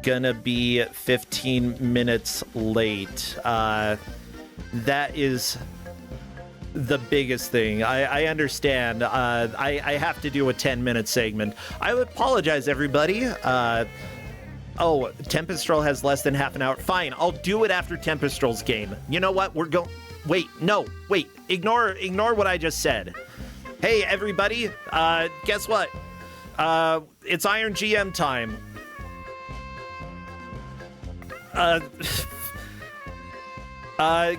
gonna be 15 minutes late. That is the biggest thing. I understand. I have to do a 10-minute segment. I apologize, everybody. Oh, Tempestrel has less than half an hour. Fine, I'll do it after Tempestrel's game. You know what? We're going... Wait, no, wait. Ignore what I just said. Hey, everybody. Guess what? It's Iron GM time.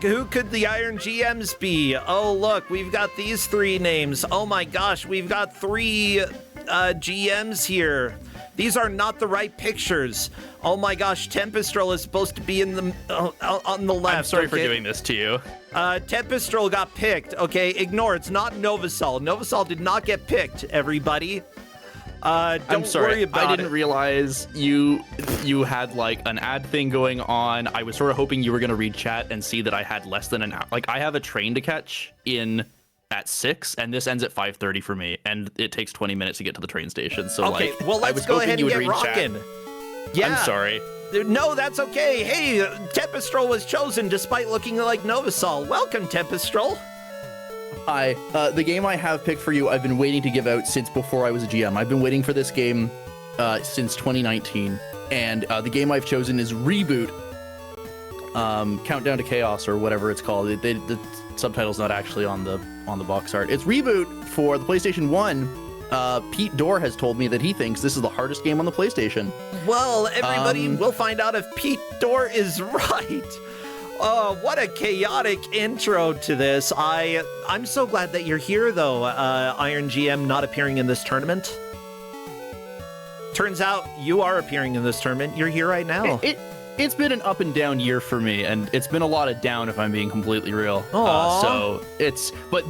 Who could the Iron GMs be? Oh, look, we've got these three names. Oh my gosh, we've got three GMs here. These are not the right pictures. Oh my gosh, Tempestrel is supposed to be in the on the left. I'm sorry for doing this to you. Tempestrel got picked. Okay, ignore. It's not Novasol. Novasol did not get picked, everybody. I'm sorry. Worry about I didn't realize you had like an ad thing going on. I was sort of hoping you were going to read chat and see that I had less than an hour. Like, I have a train to catch at 6, and this ends at 5:30 for me, and it takes 20 minutes to get to the train station. So okay, like, well, let's go ahead and get rocking. Yeah. I'm sorry. No, that's okay. Hey, Tempestrel was chosen despite looking like Novasol. Welcome, Tempestrel. Hi. The game I have picked for you, I've been waiting to give out since before I was a GM. I've been waiting for this game since 2019, and the game I've chosen is ReBoot. Countdown to Chaos, or whatever it's called. The subtitle's not actually on the box art. It's ReBoot for the PlayStation 1. Pete Dorr has told me that he thinks this is the hardest game on the PlayStation. Well, everybody, we'll find out if Pete Dorr is right. Oh, what a chaotic intro to this. I'm so glad that you're here, though, Iron GM, not appearing in this tournament. Turns out you are appearing in this tournament. You're here right now. It's been an up and down year for me, and it's been a lot of down, if I'm being completely real. But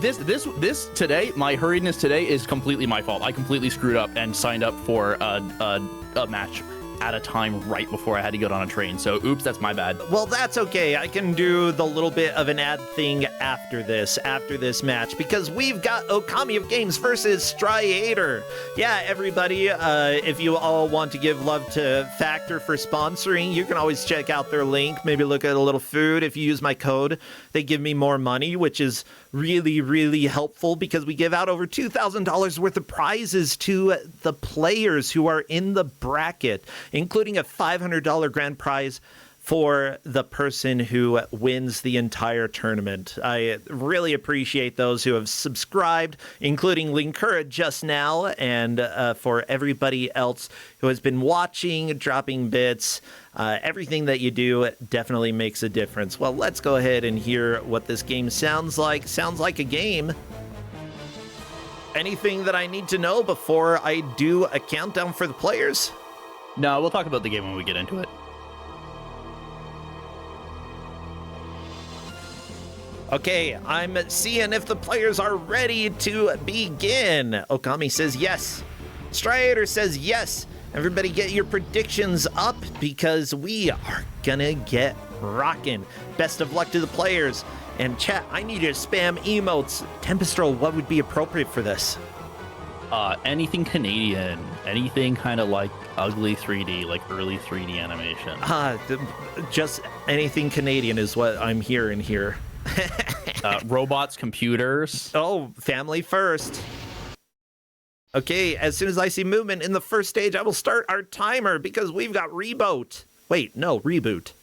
this today, my hurriedness today is completely my fault. I completely screwed up and signed up for a match at a time right before I had to get on a train. So, oops, that's my bad. Well, that's okay. I can do the little bit of an ad thing after this match, because we've got Okami of Games versus Striator. Yeah, everybody, if you all want to give love to Factor for sponsoring, you can always check out their link, maybe look at a little food. If you use my code, they give me more money, which is really, really helpful, because we give out over $2,000 worth of prizes to the players who are in the bracket, including a $500 grand prize for the person who wins the entire tournament. I really appreciate those who have subscribed, including Linkura just now, and for everybody else who has been watching, dropping bits. Everything that you do definitely makes a difference. Well, let's go ahead and hear what this game sounds like. Sounds like a game. Anything that I need to know before I do a countdown for the players? No, we'll talk about the game when we get into it. Okay, I'm seeing if the players are ready to begin. Okami says yes. Striator says yes. Everybody get your predictions up, because we are gonna get rocking. Best of luck to the players. And chat, I need you to spam emotes. Tempestrel, what would be appropriate for this? Anything Canadian, anything kind of like ugly 3D, like early 3D animation. Just anything Canadian is what I'm hearing here. Robots, computers. Oh, family first. Okay, as soon as I see movement in the first stage, I will start our timer, because we've got ReBoot. Wait, no, ReBoot.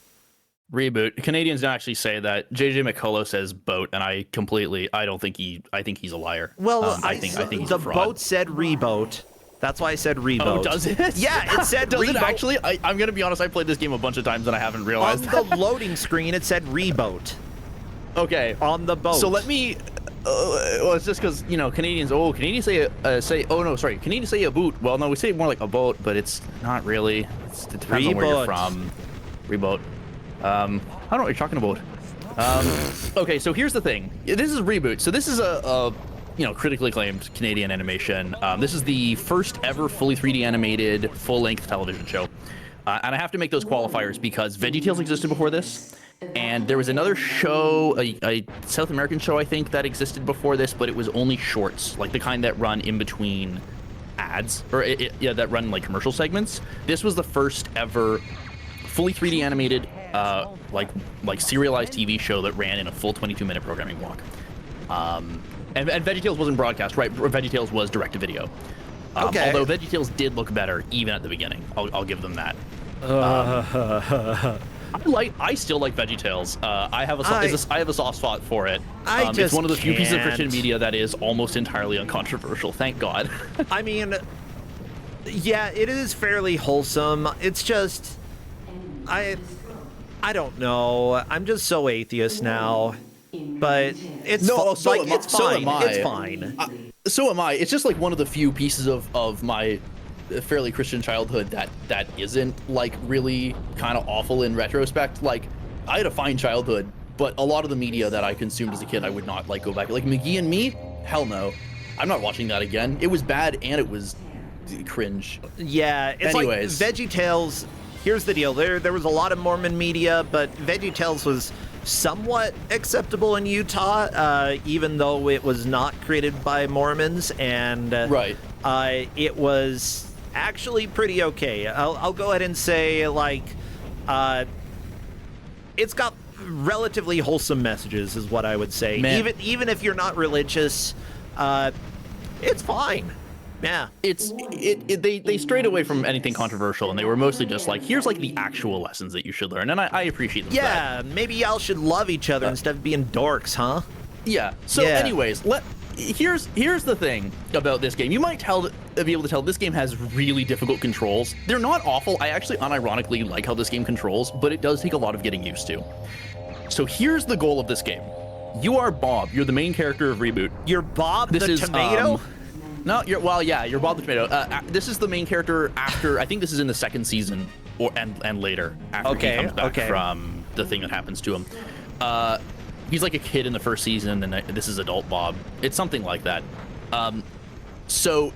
ReBoot. Canadians don't actually say that. JJ McCullough says boat, and I think he's a liar. Well, I think he's the a fraud. boat said ReBoot. That's why I said ReBoot. Oh, does it? Yeah, it said does ReBoot. It actually? I'm gonna be honest. I played this game a bunch of times and I haven't realized. On the loading screen, it said ReBoot. Okay. On the boat. So let me. Well, it's just because Canadians. Oh, Canadians say. Oh no, sorry. Canadians say a boot. Well, no, we say more like a boat, but it's not really. It depends on where you're from. ReBoot. I don't know what you're talking about. Okay, so here's the thing. This is ReBoot. So this is a critically acclaimed Canadian animation. This is the first ever fully 3D animated full-length television show. And I have to make those qualifiers because VeggieTales existed before this. And there was another show, a South American show, I think, that existed before this, but it was only shorts, like the kind that run in between ads, or yeah, that run like commercial segments. This was the first ever fully 3D animated, like serialized TV show that ran in a full 22-minute programming block. And VeggieTales wasn't broadcast, right? VeggieTales was direct-to-video. Okay. Although VeggieTales did look better even at the beginning. I'll give them that. I still like VeggieTales. I have a soft spot for it. It's one of the few pieces of Christian media that is almost entirely uncontroversial. Thank God. I mean, yeah, it is fairly wholesome. It's just, I don't know. I'm just so atheist now. But it's it's fine. It's fine. So am I. It's just like one of the few pieces of my fairly Christian childhood that isn't like really kind of awful in retrospect. Like, I had a fine childhood, but a lot of the media that I consumed as a kid, I would not like go back. Like McGee and Me, hell no. I'm not watching that again. It was bad and it was cringe. Yeah. It's Anyways, like VeggieTales. Here's the deal. There was a lot of Mormon media, but VeggieTales was somewhat acceptable in Utah, even though it was not created by Mormons, and right. It was actually pretty okay. I'll go ahead and say, like, it's got relatively wholesome messages, is what I would say. Man. Even if you're not religious, it's fine. Yeah. They strayed away from anything controversial, and they were mostly just like, here's like the actual lessons that you should learn, and I appreciate them. Yeah, maybe y'all should love each other instead of being dorks, huh? Yeah. So, anyways, here's the thing about this game. You might be able to tell this game has really difficult controls. They're not awful. I actually unironically like how this game controls, but it does take a lot of getting used to. So here's the goal of this game. You are Bob. You're the main character of ReBoot. You're Bob the tomato? No, you're Bob the Tomato. This is the main character after, I think this is in the second season, and later, after he comes back from the thing that happens to him. He's like a kid in the first season, and this is adult Bob. It's something like that. So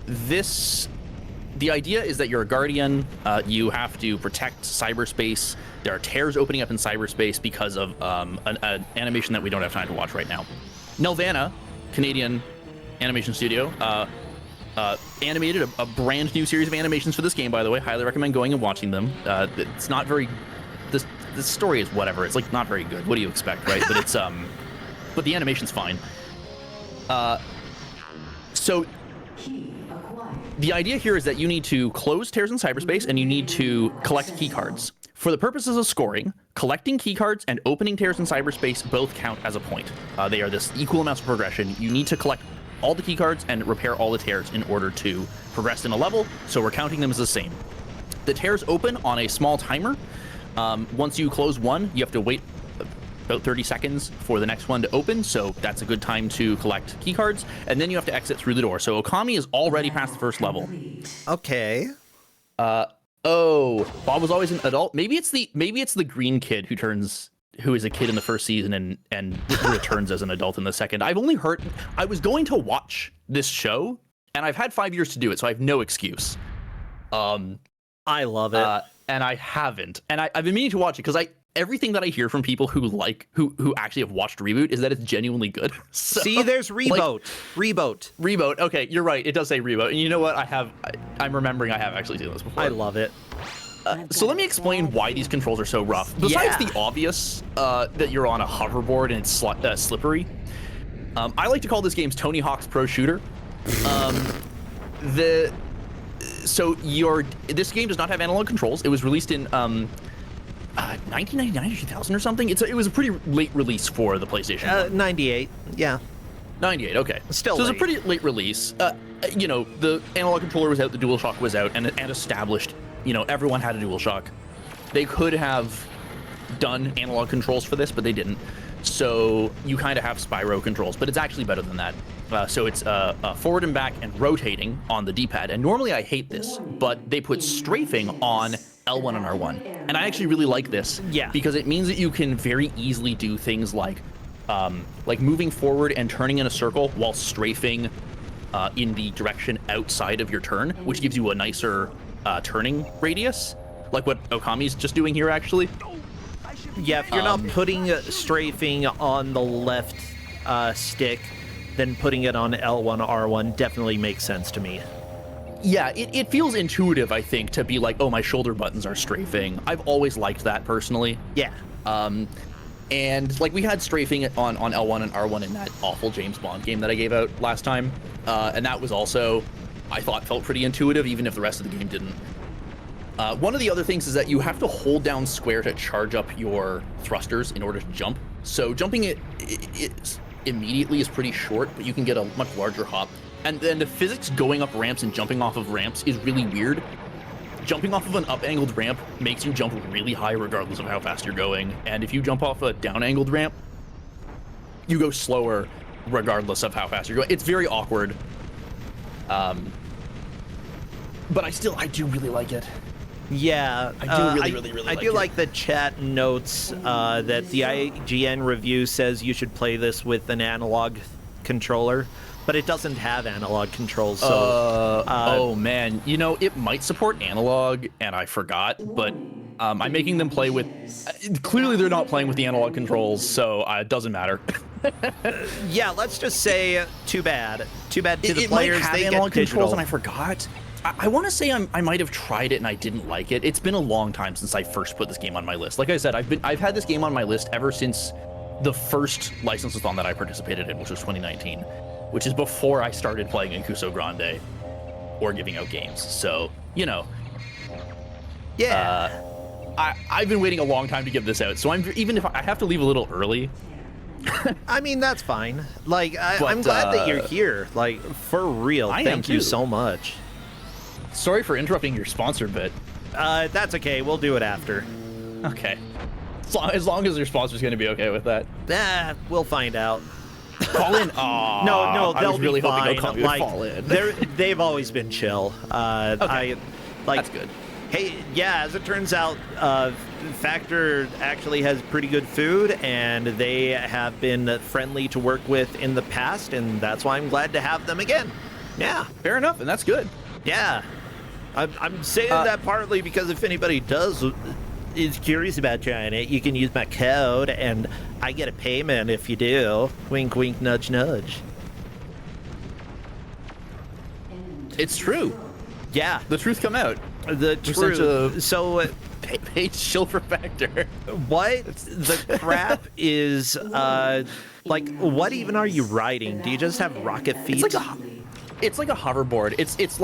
the idea is that you're a guardian. You have to protect cyberspace. There are tears opening up in cyberspace because of an animation that we don't have time to watch right now. Nelvana, Canadian animation studio, animated a brand new series of animations for this game, by the way. Highly recommend going and watching them. It's not very... The story is whatever. It's like not very good. What do you expect, right? But it's but the animation's fine. So the idea here is that you need to close tears in cyberspace, and you need to collect key cards. For the purposes of scoring, collecting key cards and opening tears in cyberspace both count as a point. They are this equal amounts of progression. You need to collect all the key cards and repair all the tears in order to progress in a level, so we're counting them as the same. The tears open on a small timer. Once you close one, you have to wait about 30 seconds for the next one to open, so that's a good time to collect key cards, and then you have to exit through the door. So Okami is already past the first level. Okay. Oh, Bob was always an adult. Maybe it's the green kid who is a kid in the first season and returns as an adult in the second. I've only heard. I was going to watch this show, and I've had 5 years to do it, so I have no excuse. I love it. And I haven't. And I've been meaning to watch it because everything that I hear from people who actually have watched ReBoot is that it's genuinely good. So, see, there's ReBoot. ReBoot. Okay, you're right. It does say ReBoot. And you know what? I'm remembering I have actually seen this before. I love it. So let me explain why these controls are so rough. Besides the obvious that you're on a hoverboard and it's slippery, I like to call this game's Tony Hawk's Pro Shooter. This game does not have analog controls. It was released in 1999 or 2000 or something. It was a pretty late release for the PlayStation. 98. Yeah. 98. Okay. Still. So it was a pretty late release. The analog controller was out, the DualShock was out, and established. Everyone had a DualShock. They could have done analog controls for this, but they didn't. So you kind of have Spyro controls, but it's actually better than that. So it's forward and back and rotating on the D-pad. And normally I hate this, but they put strafing on L1 and R1. And I actually really like this. Yeah. Because it means that you can very easily do things like moving forward and turning in a circle while strafing in the direction outside of your turn, which gives you a nicer turning radius, like what Okami's just doing here, actually. Yeah, if you're not putting strafing on the left stick, then putting it on L1, R1 definitely makes sense to me. Yeah, it feels intuitive, I think, to be like, oh, my shoulder buttons are strafing. I've always liked that personally. Yeah. And like we had strafing on L1 and R1 in that awful James Bond game that I gave out last time. And that was also, I thought, felt pretty intuitive, even if the rest of the game didn't. One of the other things is that you have to hold down square to charge up your thrusters in order to jump. So jumping it immediately is pretty short, but you can get a much larger hop. And then the physics going up ramps and jumping off of ramps is really weird. Jumping off of an up-angled ramp makes you jump really high regardless of how fast you're going. And if you jump off a down-angled ramp, you go slower regardless of how fast you're going. It's very awkward. But I do really like it. Yeah, I do really I do like the chat notes that the IGN review says you should play this with an analog controller, but it doesn't have analog controls. So, oh man, you know, it might support analog, and I forgot, but I'm making them play with. Clearly, they're not playing with the analog controls, so it doesn't matter. Yeah, let's just say too bad. Too bad to the it players. Might have they analog get digital. controls, and I forgot. I want to say I might have tried it and I didn't like it. It's been a long time since I first put this game on my list. Like I said, I've had this game on my list ever since the first license-a-thon that I participated in, which was 2019, which is before I started playing in Kusogrand8 or giving out games. So, you know. Yeah. I've been waiting a long time to give this out, so even if I have to leave a little early. I mean, that's fine. Like, I'm glad that you're here. Like, for real. Thank you so much. Sorry for interrupting your sponsor bit. That's okay. We'll do it after. Okay. As long as your sponsor's going to be okay with that. We'll find out. Call in. Aww, no, they'll really be fine. Like, fall in. They've always been chill. Okay. That's good. Hey, yeah, as it turns out, Factor actually has pretty good food, and they have been friendly to work with in the past, and that's why I'm glad to have them again. Yeah. Fair enough, and that's good. Yeah. I'm saying that partly because if anybody is curious about trying it, you can use my code, and I get a payment if you do. Wink, wink, nudge, nudge. It's true. Yeah. The truth come out. The truth. So... Page chill for Factor. What the crap is, like, what even are you riding? Do you just have rocket feet? It's like a hoverboard. It's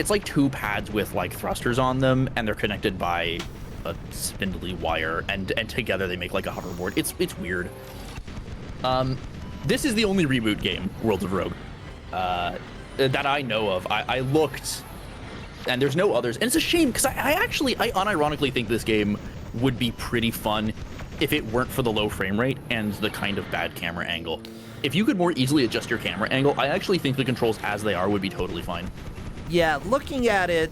like two pads with like thrusters on them, and they're connected by a spindly wire, and together they make like a hoverboard. It's weird. This is the only reboot game, World of Rogue, that I know of. I looked, and there's no others, and it's a shame because I unironically think this game would be pretty fun if it weren't for the low frame rate and the kind of bad camera angle. If you could more easily adjust your camera angle, I actually think the controls as they are would be totally fine. Yeah, looking at it,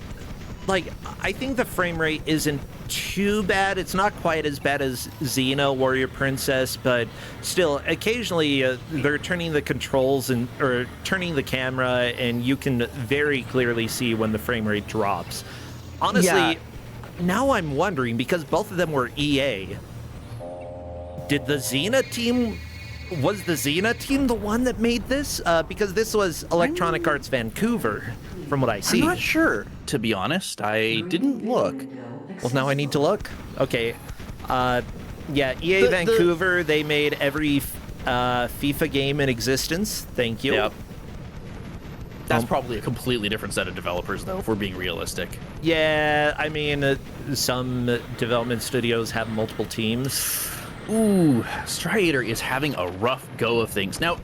like, I think the frame rate isn't too bad. It's not quite as bad as Xena Warrior Princess, but still, occasionally they're turning the controls or turning the camera, and you can very clearly see when the frame rate drops. Honestly, now I'm wondering, because both of them were EA, was the Xena team the one that made this? Because this was Electronic Arts Vancouver, from what I see. I'm not sure, to be honest. I didn't look. Well, now I need to look. Okay. Yeah, EA Vancouver, they made every FIFA game in existence. Thank you. Yep. That's probably a completely different set of developers, though, if we're being realistic. Yeah, I mean, some development studios have multiple teams. Ooh, Striator is having a rough go of things. Now,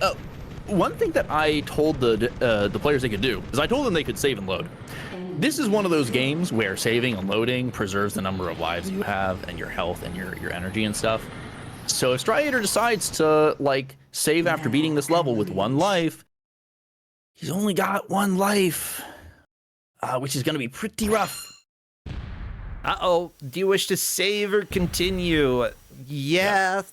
one thing that I told the players they could do is I told them they could save and load. This is one of those games where saving and loading preserves the number of lives you have and your health and your energy and stuff. So if Striator decides to, like, save after beating this level with 1 life, he's only got 1 life, which is going to be pretty rough. Uh-oh, do you wish to save or continue? Yeah.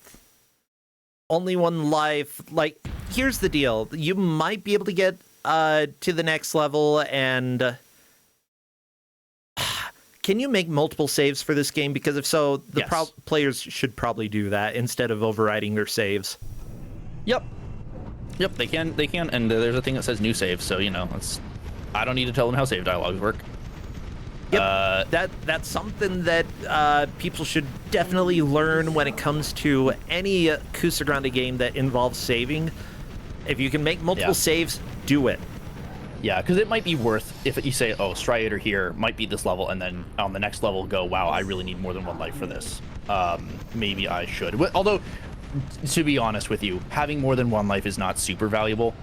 Only 1 life. Like, here's the deal. You might be able to get to the next level, and can you make multiple saves for this game? Because if so, the players should probably do that instead of overriding their saves. Yep. Yep, they can, and there's a thing that says new save, so you know, I don't need to tell them how save dialogues work. Yep, that's something that people should definitely learn when it comes to any Kusogrand8 game that involves saving. If you can make multiple saves, do it. Yeah, because it might be worth, if you say, oh, Striator here might be this level, and then on the next level go, wow, I really need more than one life for this. Maybe I should. Although, to be honest with you, having more than one life is not super valuable.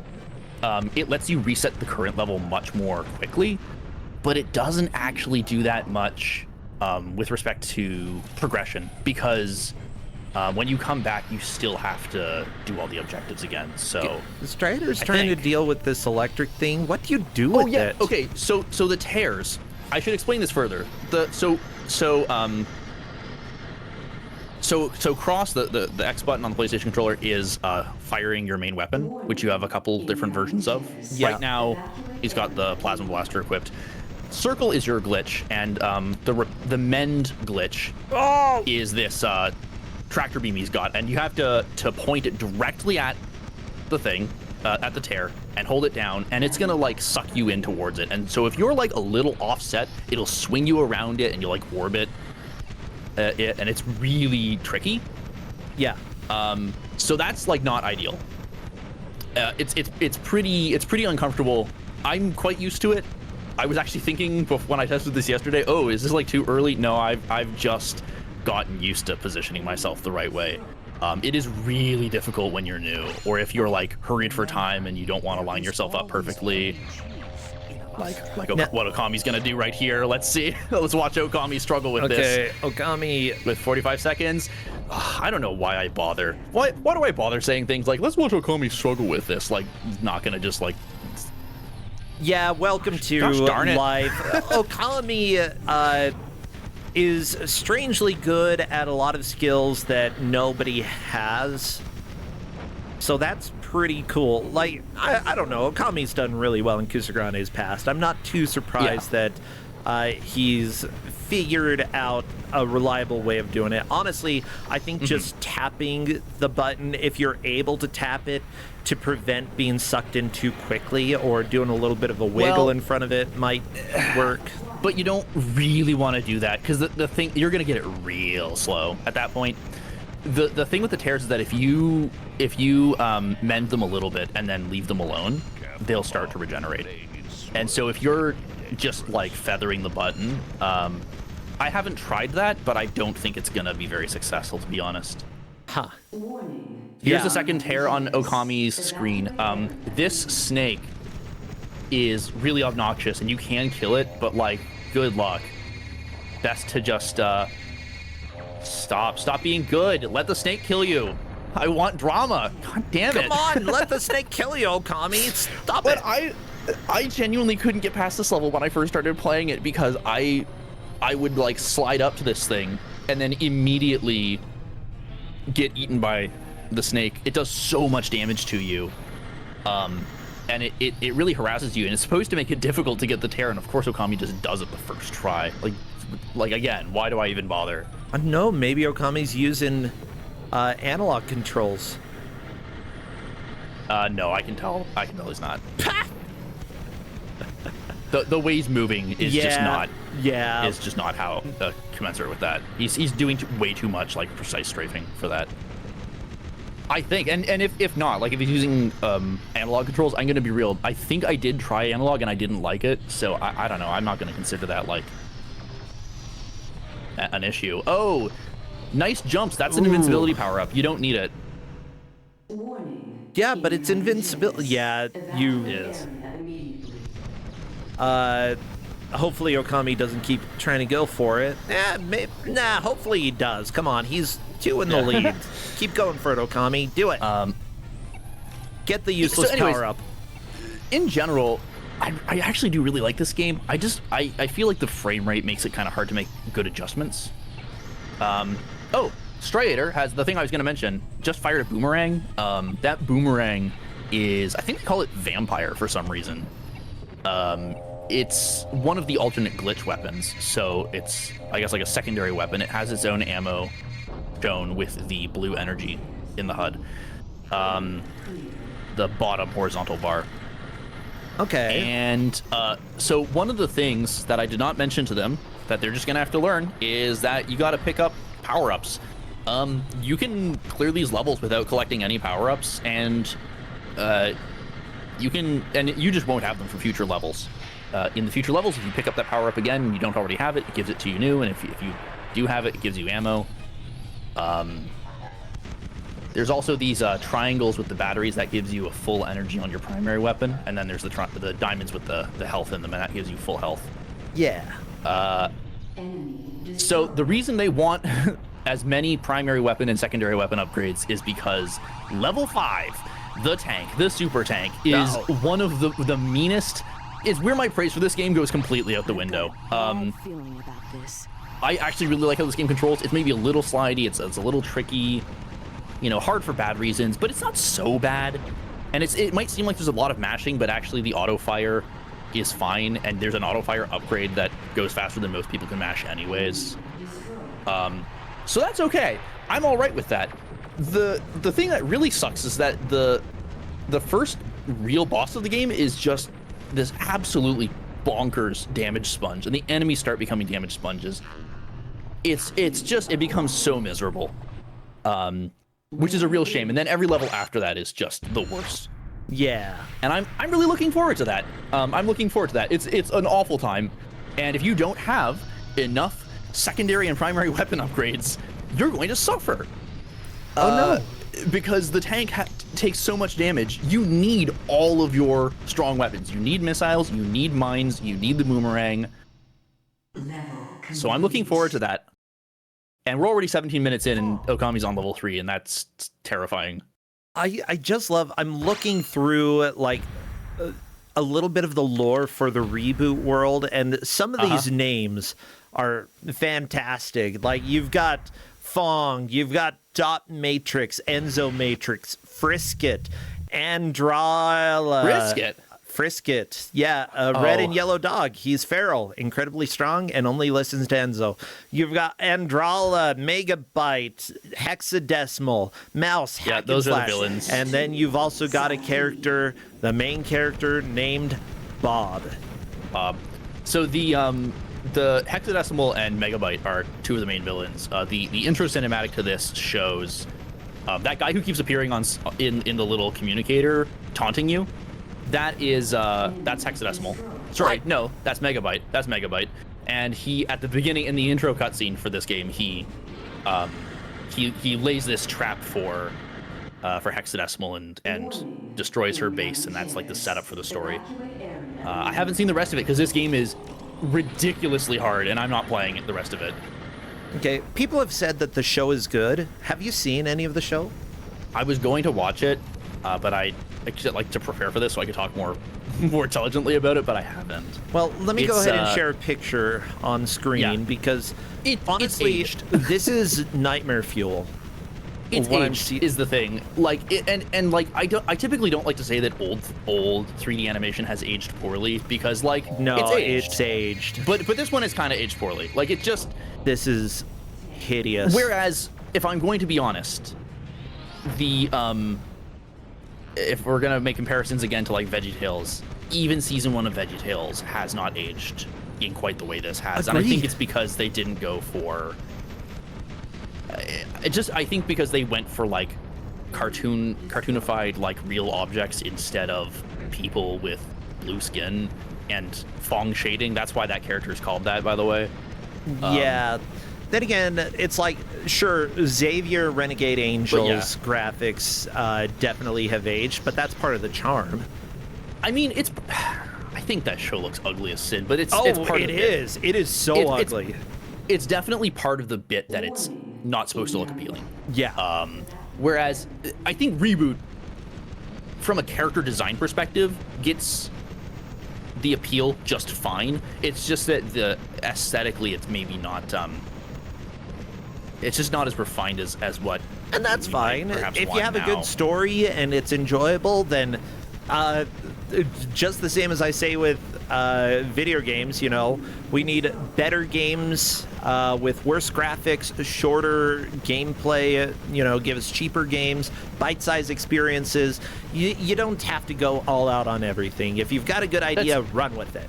It lets you reset the current level much more quickly, but it doesn't actually do that much with respect to progression, because when you come back, you still have to do all the objectives again. So Strider's trying to deal with this electric thing. What do you do with it? Okay, so the tears. I should explain this further. So cross, the X button on the PlayStation controller is firing your main weapon, which you have a couple different versions of. Yeah. Right now, he's got the plasma blaster equipped. Circle is your glitch, and the mend glitch is this tractor beam he's got, and you have to point it directly at the thing, at the tear, and hold it down, and it's gonna like suck you in towards it. And so if you're like a little offset, it'll swing you around it, and you'll like orbit it, and it's really tricky. Yeah. So that's like not ideal. It's pretty uncomfortable. I'm quite used to it. I was actually thinking when I tested this yesterday, oh, is this like too early? No, I've just gotten used to positioning myself the right way. It is really difficult when you're new, or if you're like hurried for time and you don't want to line yourself up perfectly. Like what Okami's gonna do right here. Let's see. Let's watch Okami struggle with this. Okay, Okami with 45 seconds. I don't know why I bother. Why do I bother saying things like, let's watch Okami struggle with this? Like, not gonna just like... Yeah, welcome to life. Okami is strangely good at a lot of skills that nobody has. So that's pretty cool. Like, I don't know, Okami's done really well in Kusogrand8's past. I'm not too surprised that he's figured out a reliable way of doing it. Honestly, I think just tapping the button, if you're able to tap it to prevent being sucked in too quickly, or doing a little bit of a wiggle in front of it, might work. But you don't really want to do that, because the thing, you're going to get it real slow at that point. The thing with the tears is that if you mend them a little bit and then leave them alone, they'll start to regenerate. And so if you're just like feathering the button, I haven't tried that, but I don't think it's gonna be very successful, to be honest. Huh. Here's the second tear on Okami's screen. This snake is really obnoxious, and you can kill it, but like, good luck. Best to just stop being good. Let the snake kill you. I want drama. God damn it. Come on, let the snake kill you, Okami. Stop it. I genuinely couldn't get past this level when I first started playing it, because I would like slide up to this thing and then immediately get eaten by the snake. It does so much damage to you. And it really harasses you, and it's supposed to make it difficult to get the tear, and of course Okami just does it the first try. Like again, why do I even bother? I don't know, maybe Okami's using analog controls. No, I can tell he's not. The way he's moving is just not. Yeah. Is just not how commensurate with that. He's doing way too much like precise strafing for that. I think, and if not, like if he's using analog controls, I'm gonna be real. I think I did try analog and I didn't like it, so I don't know. I'm not gonna consider that like an issue. Oh, nice jumps. That's an invincibility power-up. You don't need it. Yeah, but it's invincibility. Yeah, you. Is. Hopefully Okami doesn't keep trying to go for it. Nah, hopefully he does. Come on, he's 2 in the lead. Keep going for it, Okami. Do it. Get the useless power-up. In general, I actually do really like this game. I feel like the frame rate makes it kind of hard to make good adjustments. Oh, Striator has the thing I was going to mention. Just fired a boomerang. That boomerang is, I think they call it Vampire for some reason. It's one of the alternate glitch weapons, so it's, I guess, like a secondary weapon. It has its own ammo shown with the blue energy in the HUD. the bottom horizontal bar. Okay. And so one of the things that I did not mention to them that they're just gonna have to learn is that you got to pick up power-ups. You can clear these levels without collecting any power-ups, and you just won't have them for future levels. In the future levels, if you pick up that power-up again and you don't already have it, it gives it to you new, and if you do have it, it gives you ammo. There's also these triangles with the batteries that gives you a full energy on your primary weapon, and then there's the diamonds with the health in them, and that gives you full health. Yeah. So the reason they want as many primary weapon and secondary weapon upgrades is because level 5, the tank, the super tank, is one of the meanest. Is where my praise for this game goes completely out the window. Feeling about this. I actually really like how this game controls. It's maybe a little slidey, it's a little tricky, hard for bad reasons, but it's not so bad. And it might seem like there's a lot of mashing, but actually the auto fire is fine, and there's an auto fire upgrade that goes faster than most people can mash anyways. So that's okay. I'm all right with that. The thing that really sucks is that the first real boss of the game is just this absolutely bonkers damage sponge, and the enemies start becoming damage sponges. It becomes so miserable, which is a real shame. And then every level after that is just the worst. Yeah. And I'm really looking forward to that. I'm looking forward to that. It's an awful time, and if you don't have enough secondary and primary weapon upgrades, you're going to suffer. Oh no. Because the tank takes so much damage, you need all of your strong weapons. You need missiles, you need mines, you need the boomerang. So I'm looking forward to that. And we're already 17 minutes in, and Okami's on level 3, and that's terrifying. I just love, I'm looking through like a little bit of the lore for the ReBoot world, and some of these names are fantastic. Like you've got Fong, you've got Dot Matrix, Enzo Matrix, Frisket, Andrala. Frisket, yeah, red and yellow dog. He's feral, incredibly strong, and only listens to Enzo. You've got Andrala, Megabyte, Hexadecimal, Mouse, yeah, those are the villains. And then you've also got a character, the main character named Bob. So the Hexadecimal and Megabyte are two of the main villains. The intro cinematic to this shows that guy who keeps appearing in the little communicator taunting you. That's Hexadecimal. Sorry, no, that's Megabyte. That's Megabyte. And he, at the beginning in the intro cutscene for this game, he lays this trap for Hexadecimal and destroys her base, and that's like the setup for the story. I haven't seen the rest of it because this game is ridiculously hard, and I'm not playing it, the rest of it. Okay, people have said that the show is good. Have you seen any of the show? I was going to watch it, but I like to prepare for this so I could talk more intelligently about it, but I haven't. Well, let me go ahead and share a picture on screen because honestly, this is nightmare fuel. It's aged is the thing. Like I typically don't like to say that old 3D animation has aged poorly because it's aged. But this one is kind of aged poorly. Like this is hideous. Whereas if I'm going to be honest, if we're gonna make comparisons again to like VeggieTales, even season 1 of VeggieTales has not aged in quite the way this has. Agreed. And I think it's because they didn't go for I think because they went for like cartoonified like real objects instead of people with blue skin and Fong shading. That's why that character is called that, by the way. Yeah. Then again, it's like, sure, Xavier Renegade Angels graphics definitely have aged, but that's part of the charm. I mean, I think that show looks ugly as sin, but it's part of it. It is so ugly. It's definitely part of the bit that it's not supposed to look appealing. Yeah. Whereas I think ReBoot, from a character design perspective, gets the appeal just fine. It's just that aesthetically, it's maybe not. It's just not as refined as what. And that's fine. If you have a good story and it's enjoyable, then Just the same as I say with video games, you know, we need better games with worse graphics, shorter gameplay, you know, give us cheaper games, bite-sized experiences. You don't have to go all out on everything. If you've got a good idea, run with it.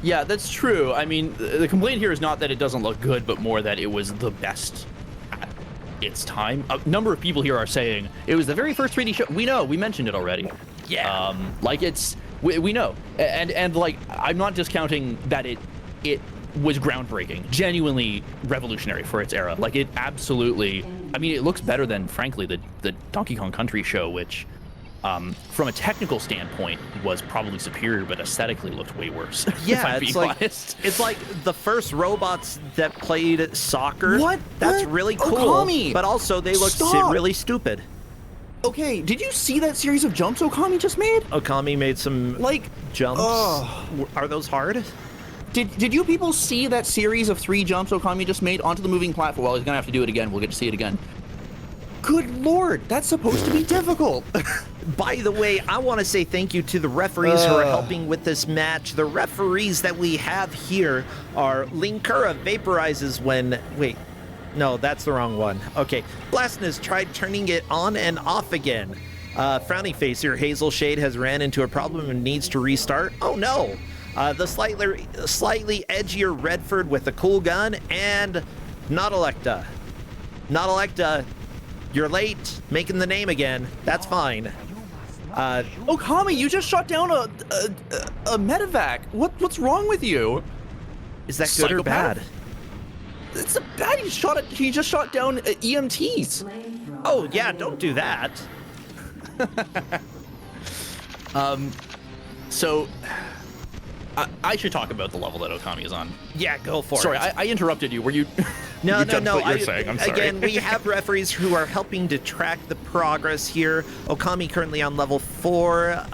Yeah, that's true. I mean, the complaint here is not that it doesn't look good, but more that it was the best at its time. A number of people here are saying it was the very first 3D show. We know, we mentioned it already. Yeah. Like we know, and like I'm not discounting that it was groundbreaking, genuinely revolutionary for its era. Like it absolutely. I mean, it looks better than, frankly, the Donkey Kong Country show, which, from a technical standpoint, was probably superior, but aesthetically looked way worse. Yeah, it's like the first robots that played soccer. What? That's really cool. Okami! But also they look really stupid. Okay, did you see that series of jumps Okami just made? Okami made some jumps. Are those hard? Did you people see that series of 3 jumps Okami just made onto the moving platform? Well, he's gonna have to do it again. We'll get to see it again. Good lord, that's supposed to be difficult. By the way, I want to say thank you to the referees who are helping with this match. The referees that we have here are Linkura vaporizes when... Wait. No, that's the wrong one. Okay. Blasness tried turning it on and off again. Frowny face here. Hazel Shade has ran into a problem and needs to restart. Oh no. The slightly edgier Redford with a cool gun, and not Electa. Not Electa. You're late. Making the name again. That's fine. Okami, you just shot down a medevac. What's wrong with you? Is that good or bad? It's a bad. He just shot down EMTs. Oh yeah, don't do that. So I should talk about the level that Okami is on. Yeah, go for Sorry, it. I interrupted you. Were you? No. What you're saying. I'm sorry. Again, we have referees who are helping to track the progress here. Okami currently on level 4,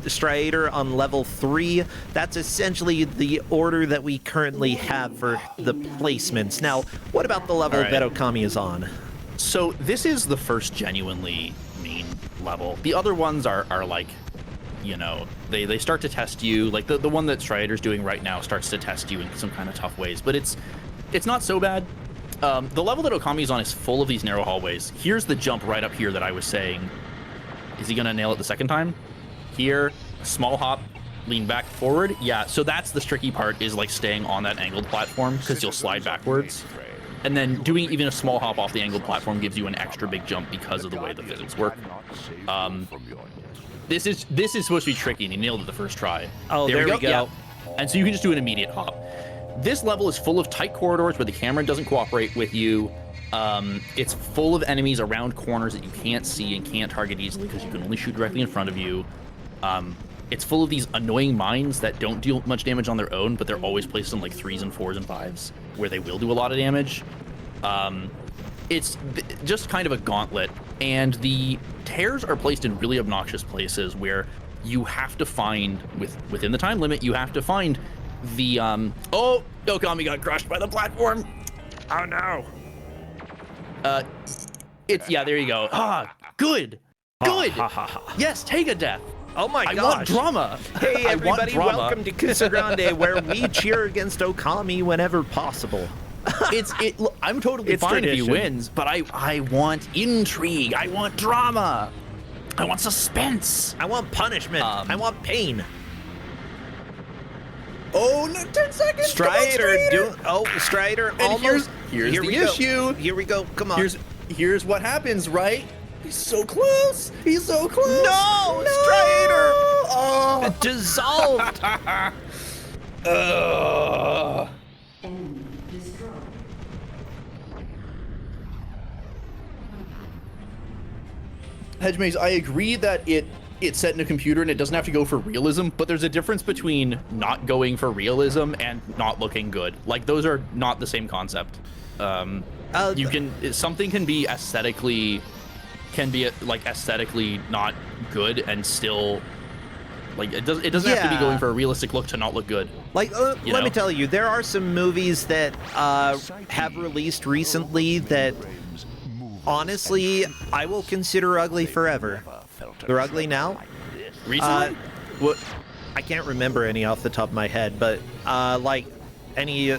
Striator on level 3. That's essentially the order that we currently have for the placements. Now, what about the level that Okami is on? So this is the first genuinely main level. The other ones are like, you know, they start to test you. Like the one that Striator's doing right now starts to test you in some kind of tough ways, but it's not so bad. The level that Okami's on is full of these narrow hallways. Here's the jump right up here that I was saying. Is he gonna nail it the second time? Here, small hop, lean back forward. Yeah, so that's the tricky part, is like staying on that angled platform, because you'll slide backwards. And then doing even a small hop off the angled platform gives you an extra big jump because of the way the physics work. This is supposed to be tricky, and he nailed it the first try. Oh, there we go. Yeah. And so you can just do an immediate hop. This level is full of tight corridors where the camera doesn't cooperate with you. It's full of enemies around corners that you can't see and can't target easily because you can only shoot directly in front of you. It's full of these annoying mines that don't deal much damage on their own, but they're always placed in like 3s and 4s and 5s where they will do a lot of damage. It's just kind of a gauntlet, and the tears are placed in really obnoxious places where you have to find, within the time limit, you have to find the oh, Okami got crushed by the platform. Oh no. Yeah, there you go. Good. Yes, take a death. Oh my gosh. I want drama. Hey everybody, welcome to Kusogrand8, where we cheer against Okami whenever possible. I'm totally fine tradition. if he wins, but I want intrigue. I want drama. I want suspense. I want punishment. I want pain. Oh, no, 10 seconds. Striator, Striator, And almost. Here's Here the we go. issue. Here we go. Come on. Here's what happens, right? He's so close. He's so close. No, Striator. Oh. Dissolved. Hedgemaze, I agree that it's set in a computer and it doesn't have to go for realism, But there's a difference between not going for realism and not looking good. Like, those are not the same concept. Something can be aesthetically not good and still, like, it doesn't have to be going for a realistic look to not look good. Like, let me tell you, there are some movies that have released recently that, honestly, I will consider ugly forever. They're ugly now, Recently? What? I can't remember any off the top of my head, but like any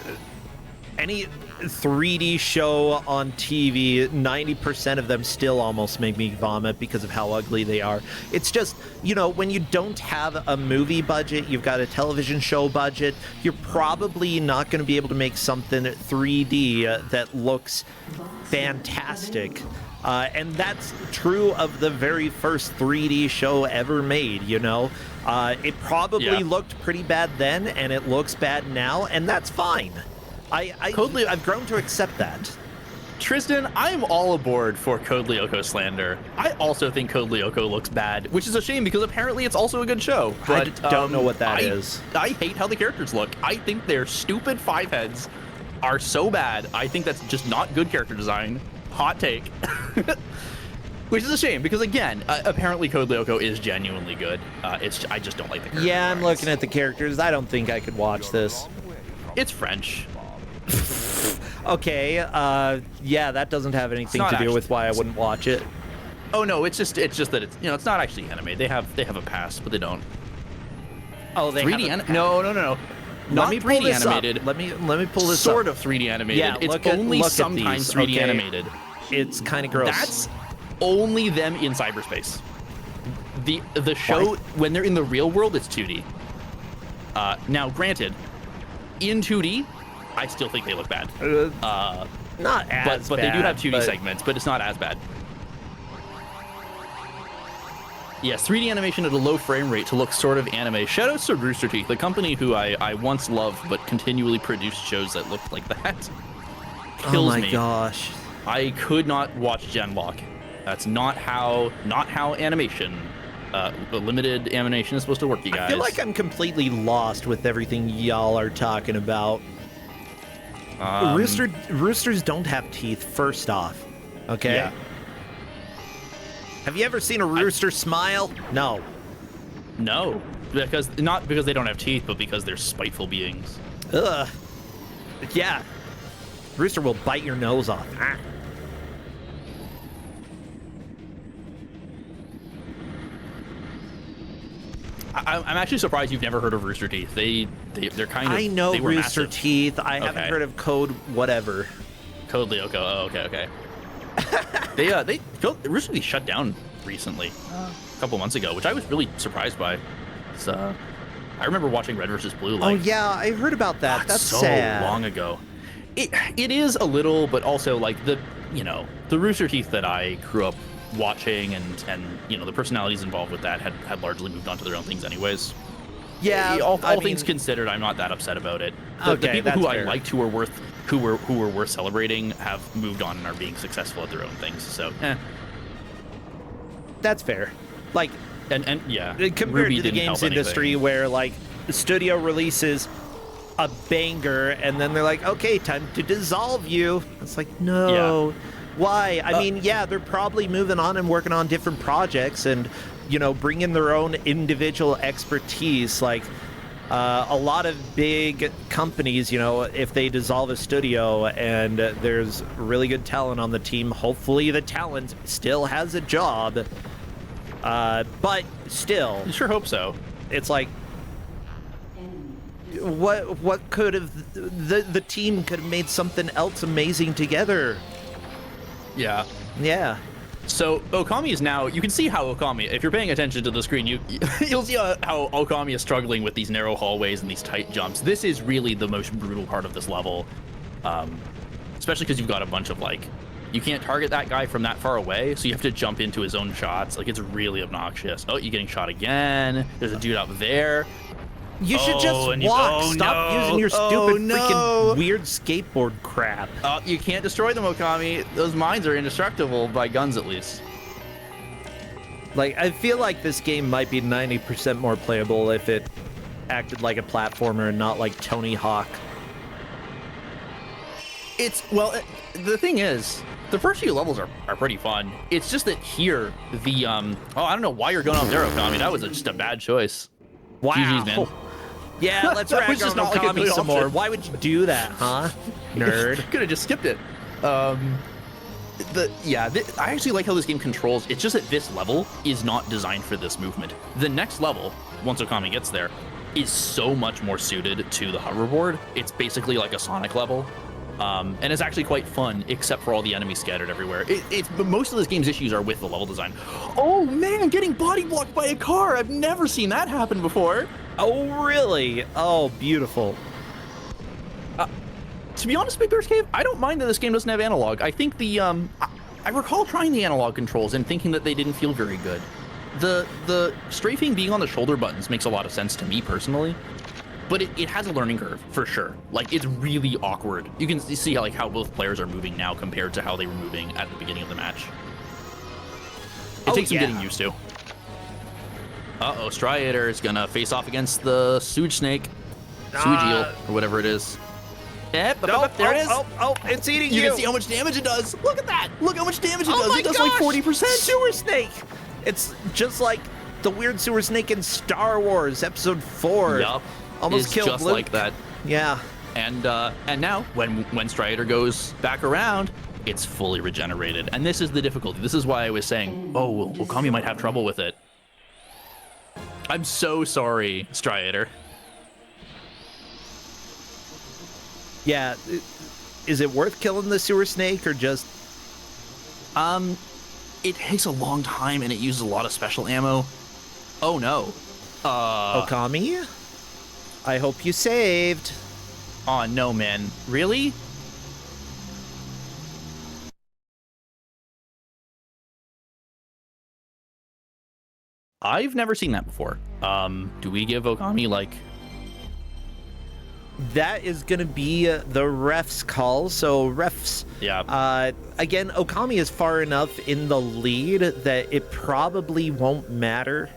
3D show on TV, 90% of them still almost make me vomit because of how ugly they are. It's just, you know, when you don't have a movie budget, you've got a television show budget, you're probably not going to be able to make something 3D that looks fantastic. And that's true of the very first 3D show ever made, you know? It probably looked pretty bad then, and it looks bad now, and that's fine. I've grown to accept that. Tristan, I'm all aboard for Code Lyoko slander. I also think Code Lyoko looks bad, which is a shame because apparently it's also a good show. But I don't know what that is. I hate how the characters look. I think their stupid 5 heads are so bad. I think that's just not good character design. Hot take. Which is a shame because, again, apparently Code Lyoko is genuinely good. I just don't like the characters. Yeah, I'm looking at the characters. I don't think I could watch this. It's French. Okay, yeah, that doesn't have anything to do with why I wouldn't watch it. Oh no, it's just that it's, you know, it's not actually anime. They have a pass, but they don't. Oh, they 3D have No. Not 3D animated. Let me pull this sort up. of 3D animated. Yeah, it's only sometimes 3D animated. It's kind of gross. That's only them in cyberspace. The show when they're in the real world, it's 2D. Now, granted, in 2D, I still think they look bad. Not as but bad, they do have 2D but... segments, but it's not as bad. Yes, 3D animation at a low frame rate to look sort of anime. Shoutouts to Rooster Teeth, the company who I once loved but continually produced shows that looked like that. Kills me. Oh my gosh. I could not watch Genlock. That's not how animation, limited animation is supposed to work, you guys. I feel like I'm completely lost with everything y'all are talking about. Roosters don't have teeth, first off. Okay? Yeah. Have you ever seen a rooster smile? No. No. Not because they don't have teeth, but because they're spiteful beings. Ugh. Yeah. Rooster will bite your nose off. Ah. I'm actually surprised you've never heard of Rooster Teeth. They're kind of. I know they were Rooster massive. Teeth. I haven't heard of Code whatever. Code Lyoko. Oh, okay. Rooster Teeth shut down recently, a couple months ago, which I was really surprised by. So, I remember watching Red vs. Blue. Like, oh yeah, I heard about that. That's so sad. long ago. It is a little, but also like the Rooster Teeth that I grew up watching and you know the personalities involved with that had largely moved on to their own things anyways. Yeah, all things considered, I'm not that upset about it. The people who I liked who were worth celebrating have moved on and are being successful at their own things. So, that's fair. Like, and yeah, compared Ruby to the didn't games help industry anything. where like the studio releases a banger and then they're like, okay, time to dissolve you. It's like, no. Yeah. Why? I mean, yeah, they're probably moving on and working on different projects and, you know, bringing their own individual expertise. Like, a lot of big companies, you know, if they dissolve a studio and there's really good talent on the team, hopefully the talent still has a job. But still, I sure hope so. it's like, what could have the team could have made something else amazing together. Yeah. Yeah. So Okami is now, you can see how Okami, if you're paying attention to the screen, you'll see how Okami is struggling with these narrow hallways and these tight jumps. This is really the most brutal part of this level, especially because you've got a bunch of like, you can't target that guy from that far away, so you have to jump into his own shots. Like, it's really obnoxious. Oh, you're getting shot again. There's a dude up there. You should just walk. Stop using your stupid freaking weird skateboard crap. You can't destroy them, Okami. Those mines are indestructible by guns, at least. Like, I feel like this game might be 90% more playable if it acted like a platformer and not like Tony Hawk. The thing is, the first few levels are pretty fun. It's just that here, I don't know why you're going up there, Okami. That was just a bad choice. Wow. GG's, man. Yeah, let's rag on Okami some more. Why would you do that, huh? Nerd. Could have just skipped it. I actually like how this game controls. It's just that this level is not designed for this movement. The next level, once Okami gets there, is so much more suited to the hoverboard. It's basically like a Sonic level. And it's actually quite fun, except for all the enemies scattered everywhere. But most of this game's issues are with the level design. Oh man, getting body blocked by a car! I've never seen that happen before. Oh really? Oh, beautiful. To be honest, Big Bear's Cave, I don't mind that this game doesn't have analog. I think I recall trying the analog controls and thinking that they didn't feel very good. The strafing being on the shoulder buttons makes a lot of sense to me personally. But it has a learning curve, for sure. Like, it's really awkward. You can see how both players are moving now compared to how they were moving at the beginning of the match. It takes some getting used to. Uh-oh, Striator is gonna face off against the Sewage Snake. Sewage Eel, or whatever it is. Yep, there it is. Oh, it's eating you. You can see how much damage it does. Look at that. Look how much damage it does. My It does gosh. like 40%. Sewer Snake. It's just like the weird Sewer Snake in Star Wars Episode 4. Yup. Almost killed just Luke. like that. Yeah. And now, when Strider goes back around, it's fully regenerated. And this is the difficulty. This is why I was saying, oh, Okami might have trouble with it. I'm so sorry, Strider. Yeah. Is it worth killing the Sewer Snake or just... It takes a long time and it uses a lot of special ammo. Oh no. Okami? I hope you saved. Oh no, man. Really? I've never seen that before. Do we give Okami like... That is going to be the ref's call. So refs, Yeah. again, Okami is far enough in the lead that it probably won't matter.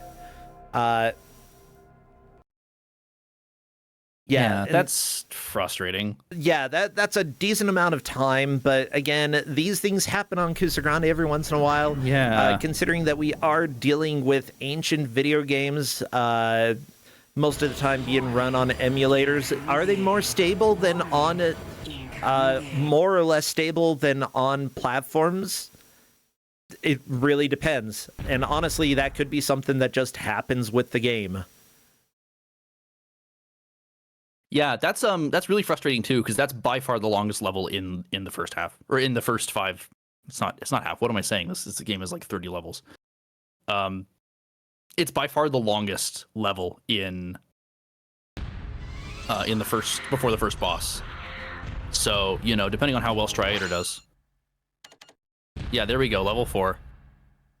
Yeah, that's frustrating. Yeah, that's a decent amount of time, but again, these things happen on Kusogrand8 every once in a while. Yeah. Considering that we are dealing with ancient video games, most of the time being run on emulators, are they more stable than on, more or less stable than on platforms? It really depends, and honestly, that could be something that just happens with the game. Yeah, that's really frustrating too, because that's by far the longest level in the first half, or in the first 5. It's not half. What am I saying? This game is like 30 levels. It's by far the longest level in the first, before the first boss. So, you know, depending on how well Striator does. Yeah, there we go, level 4.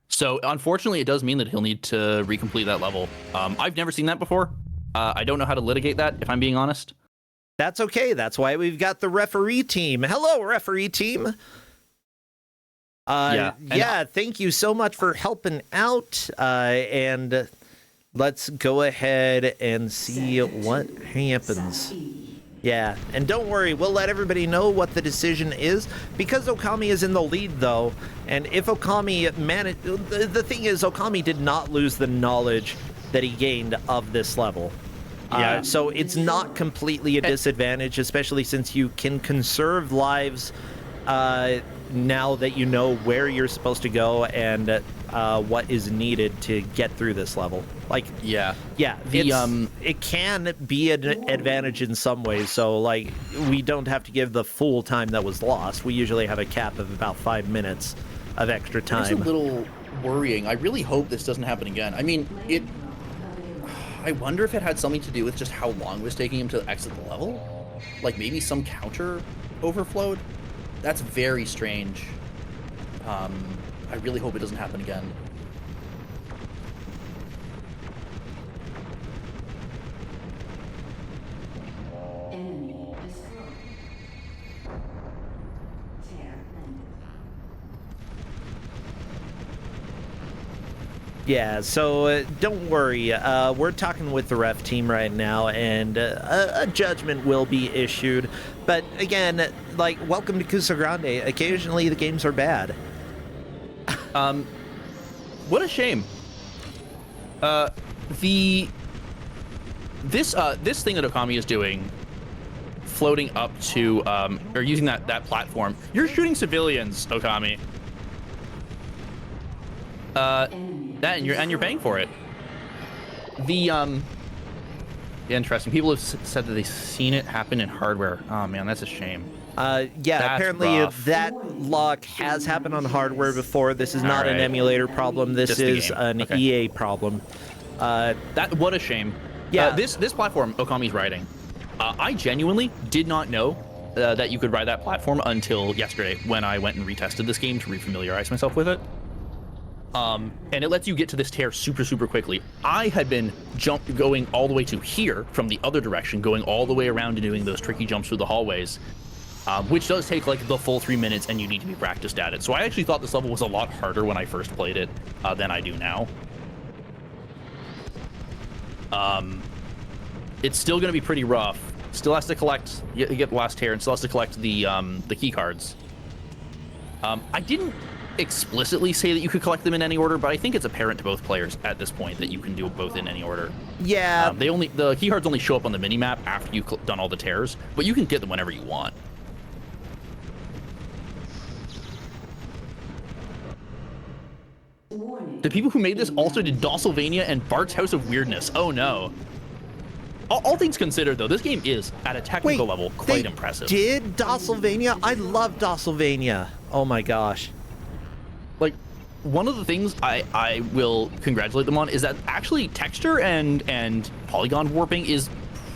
So unfortunately, it does mean that he'll need to recomplete that level. I've never seen that before. I don't know how to litigate that, if I'm being honest. That's okay. That's why we've got the referee team. Hello, referee team. Thank you so much for helping out. And let's go ahead and see what happens. Yeah, and don't worry, we'll let everybody know what the decision is, because Okami is in the lead, though. And if Okami managed... The thing is, Okami did not lose the knowledge that he gained of this level. Yeah. So it's not completely a disadvantage, especially since you can conserve lives now that you know where you're supposed to go and what is needed to get through this level. Like, yeah, it can be an advantage in some ways. So, like, we don't have to give the full time that was lost. We usually have a cap of about 5 minutes of extra time. It's a little worrying. I really hope this doesn't happen again. I mean, I wonder if it had something to do with just how long it was taking him to exit the level. Like, maybe some counter overflowed. That's very strange. I really hope it doesn't happen again. Yeah, so don't worry. We're talking with the ref team right now, and a judgment will be issued. But again, like, welcome to Kusogrand8. Occasionally, the games are bad. What a shame. This thing that Okami is doing floating up to, or using that platform. You're shooting civilians, Okami. And you're paying for it. Interesting. People have said that they've seen it happen in hardware. Oh man, that's a shame. Yeah, That's apparently rough. that lock has happened on hardware before. This is not an Alright. emulator problem. This Just the is game. an Okay. EA problem. What a shame. Yeah. This platform Okami's riding, I genuinely did not know that you could ride that platform until yesterday when I went and retested this game to refamiliarize myself with it. And it lets you get to this tear super quickly. I had been going all the way to here from the other direction, going all the way around and doing those tricky jumps through the hallways, which does take like the full 3 minutes, and you need to be practiced at it. So I actually thought this level was a lot harder when I first played it than I do now. It's still going to be pretty rough. Still has to collect, you get the last tear, and still has to collect the key cards. I didn't explicitly say that you could collect them in any order, but I think it's apparent to both players at this point that you can do both in any order. Yeah. The key cards only show up on the minimap after you've done all the tears, but you can get them whenever you want. The people who made this also did Dosylvania and Bart's House of Weirdness. Oh no. All things considered, though, this game is, at a technical level, quite impressive. Did Dosylvania? I love Dosylvania. Oh my gosh. Like, one of the things I will congratulate them on is that actually texture and polygon warping is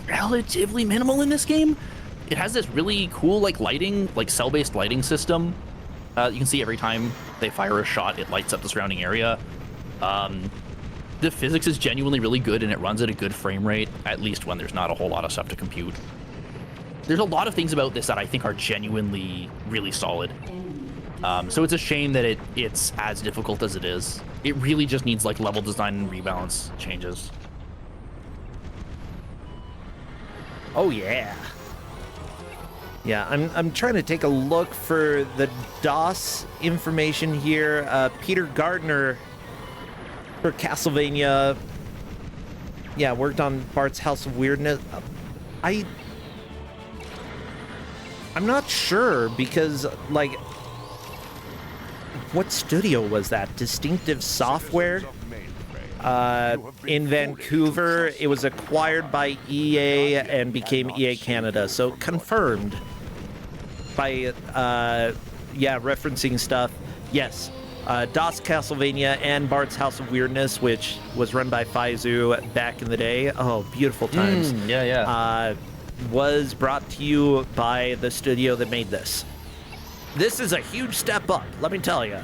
relatively minimal in this game. It has this really cool like lighting, like cell-based lighting system. You can see every time they fire a shot, it lights up the surrounding area. The physics is genuinely really good, and it runs at a good frame rate, at least when there's not a whole lot of stuff to compute. There's a lot of things about this that I think are genuinely really solid. So it's a shame that it's as difficult as it is. It really just needs like level design and rebalance changes. Oh yeah. Yeah, I'm trying to take a look for the DOS information here. Peter Gardner for Castlevania. Yeah, worked on Bart's House of Weirdness. I'm not sure because like what studio was that? Distinctive Software in Vancouver. It was acquired by EA and became EA Canada. So confirmed by referencing stuff. Yes. DOS Castlevania and Bart's House of Weirdness, which was run by Faizu back in the day. Oh, beautiful times. Was brought to you by the studio that made this. This is a huge step up, let me tell you.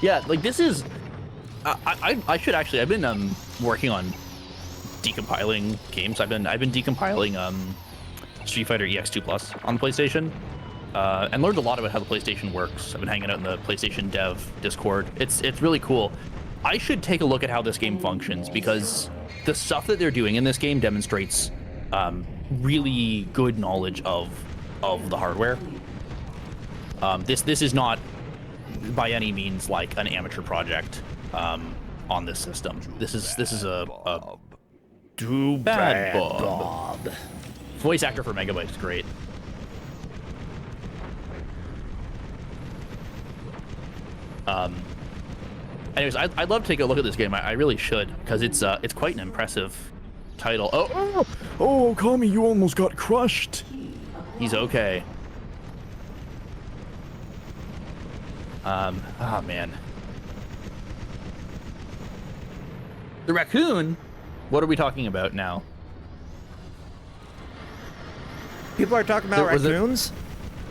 Yeah, like this is... I should actually... I've been working on decompiling games. I've been decompiling Street Fighter EX2 Plus on the PlayStation. And learned a lot about how the PlayStation works. I've been hanging out in the PlayStation Dev Discord. It's really cool. I should take a look at how this game functions because the stuff that they're doing in this game demonstrates really good knowledge of the hardware. This is not by any means like an amateur project on this system. This is a Too bad Bob. voice actor for Megabyte is great. Anyways, I'd love to take a look at this game. I really should, because it's quite an impressive title. Oh, Okami, you almost got crushed. He's okay. Oh man. The raccoon? What are we talking about now? People are talking about raccoons?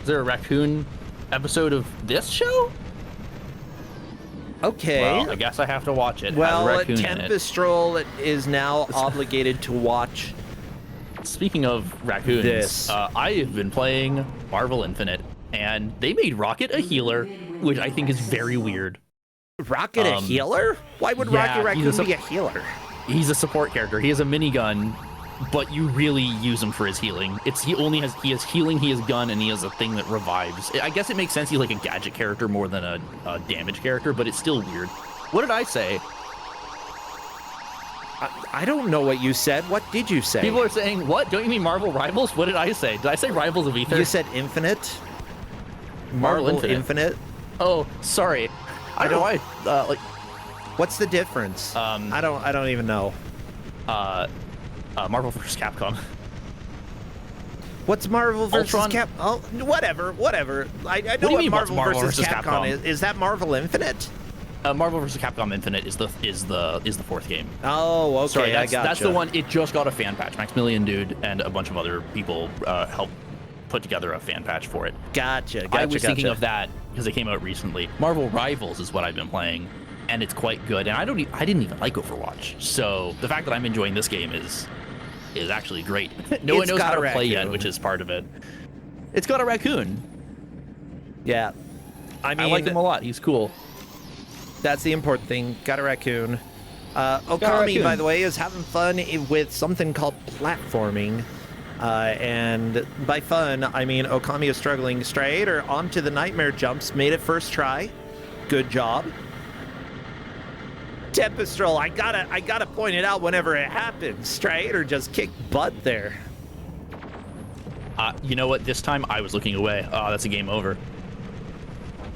Is there a raccoon episode of this show? Okay. Well, I guess I have to watch it. Well, Has a raccoon in it. Tempestrol is now obligated to watch. Speaking of raccoons, This. I have been playing Marvel Infinite, and they made Rocket a healer, which I think is very weird. Rocket a healer? Why would yeah, Rocket he's Raccoon be a healer? He's a support character. He has a minigun, but you really use him for his healing. He has healing, he has gun, and he has a thing that revives. I guess it makes sense he's like a gadget character more than a damage character, but it's still weird. What did I say? I don't know what you said. What did you say? People are saying, what? Don't you mean Marvel Rivals? What did I say? Did I say Rivals of Ether? You said Infinite? Marvel Infinite? Oh, sorry. I don't know why. Like, what's the difference? I don't even know. Marvel vs. Capcom. What's Marvel vs. Ultron? Cap? Oh, whatever. I know do you what mean, Marvel what's Marvel vs. versus Capcom Capcom? is. Is that Marvel Infinite? Marvel vs. Capcom Infinite is the fourth game. Oh, okay. Sorry, I gotcha. that's the one. It just got a fan patch. Maximilian Dude and a bunch of other people helped put together a fan patch for it. Gotcha. I was thinking of that because it came out recently. Marvel Rivals is what I've been playing, and it's quite good. And I didn't even like Overwatch, so the fact that I'm enjoying this game is actually great. No one knows how to play yet, which is part of it. It's got a raccoon. Yeah. I mean, I like him a lot. He's cool. That's the important thing. Got a raccoon. Okami, raccoon. by the way, is having fun with something called platforming. And by fun, I mean Okami is struggling. Striator onto the nightmare jumps. Made it first try. Good job. Tempestral, I gotta point it out whenever it happens. Striator just kicked butt there. You know what? This time I was looking away. Oh, that's a game over.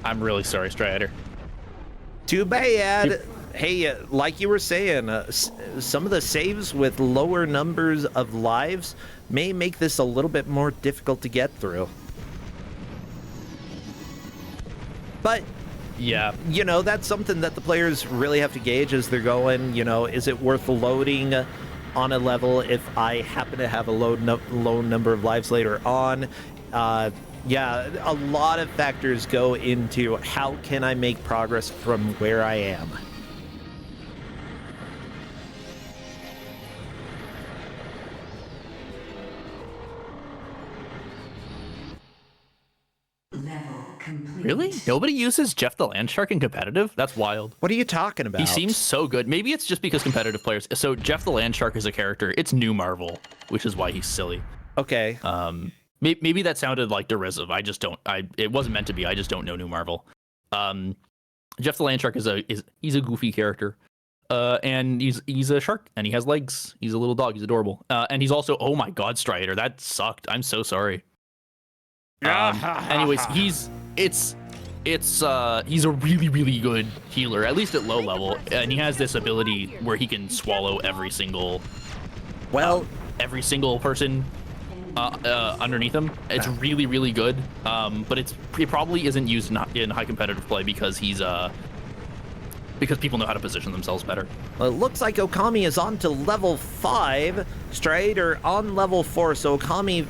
I'm really sorry, Striator. Too bad. Hey, like you were saying, some of the saves with lower numbers of lives may make this a little bit more difficult to get through. But, yeah, you know, that's something that the players really have to gauge as they're going. You know, is it worth loading on a level if I happen to have a low number of lives later on? Yeah, a lot of factors go into how can I make progress from where I am. Level complete. Really? Nobody uses Jeff the Landshark in competitive? That's wild. What are you talking about? He seems so good. Maybe it's just because competitive players. So Jeff the Landshark is a character. It's new Marvel, which is why he's silly. Okay. Maybe that sounded like derisive. I just don't. It wasn't meant to be. I just don't know new Marvel. Jeff the Landshark he's a goofy character, and he's a shark and he has legs. He's a little dog. He's adorable. And he's also, oh my God, Striator, that sucked. I'm so sorry. Anyways, he's a really, really good healer, at least at low level, and he has this ability where he can swallow every single person underneath him. It's really, really good, but it probably isn't used in high competitive play because because people know how to position themselves better. Well, it looks like Okami is on to level 5, Striator on level 4, so Okami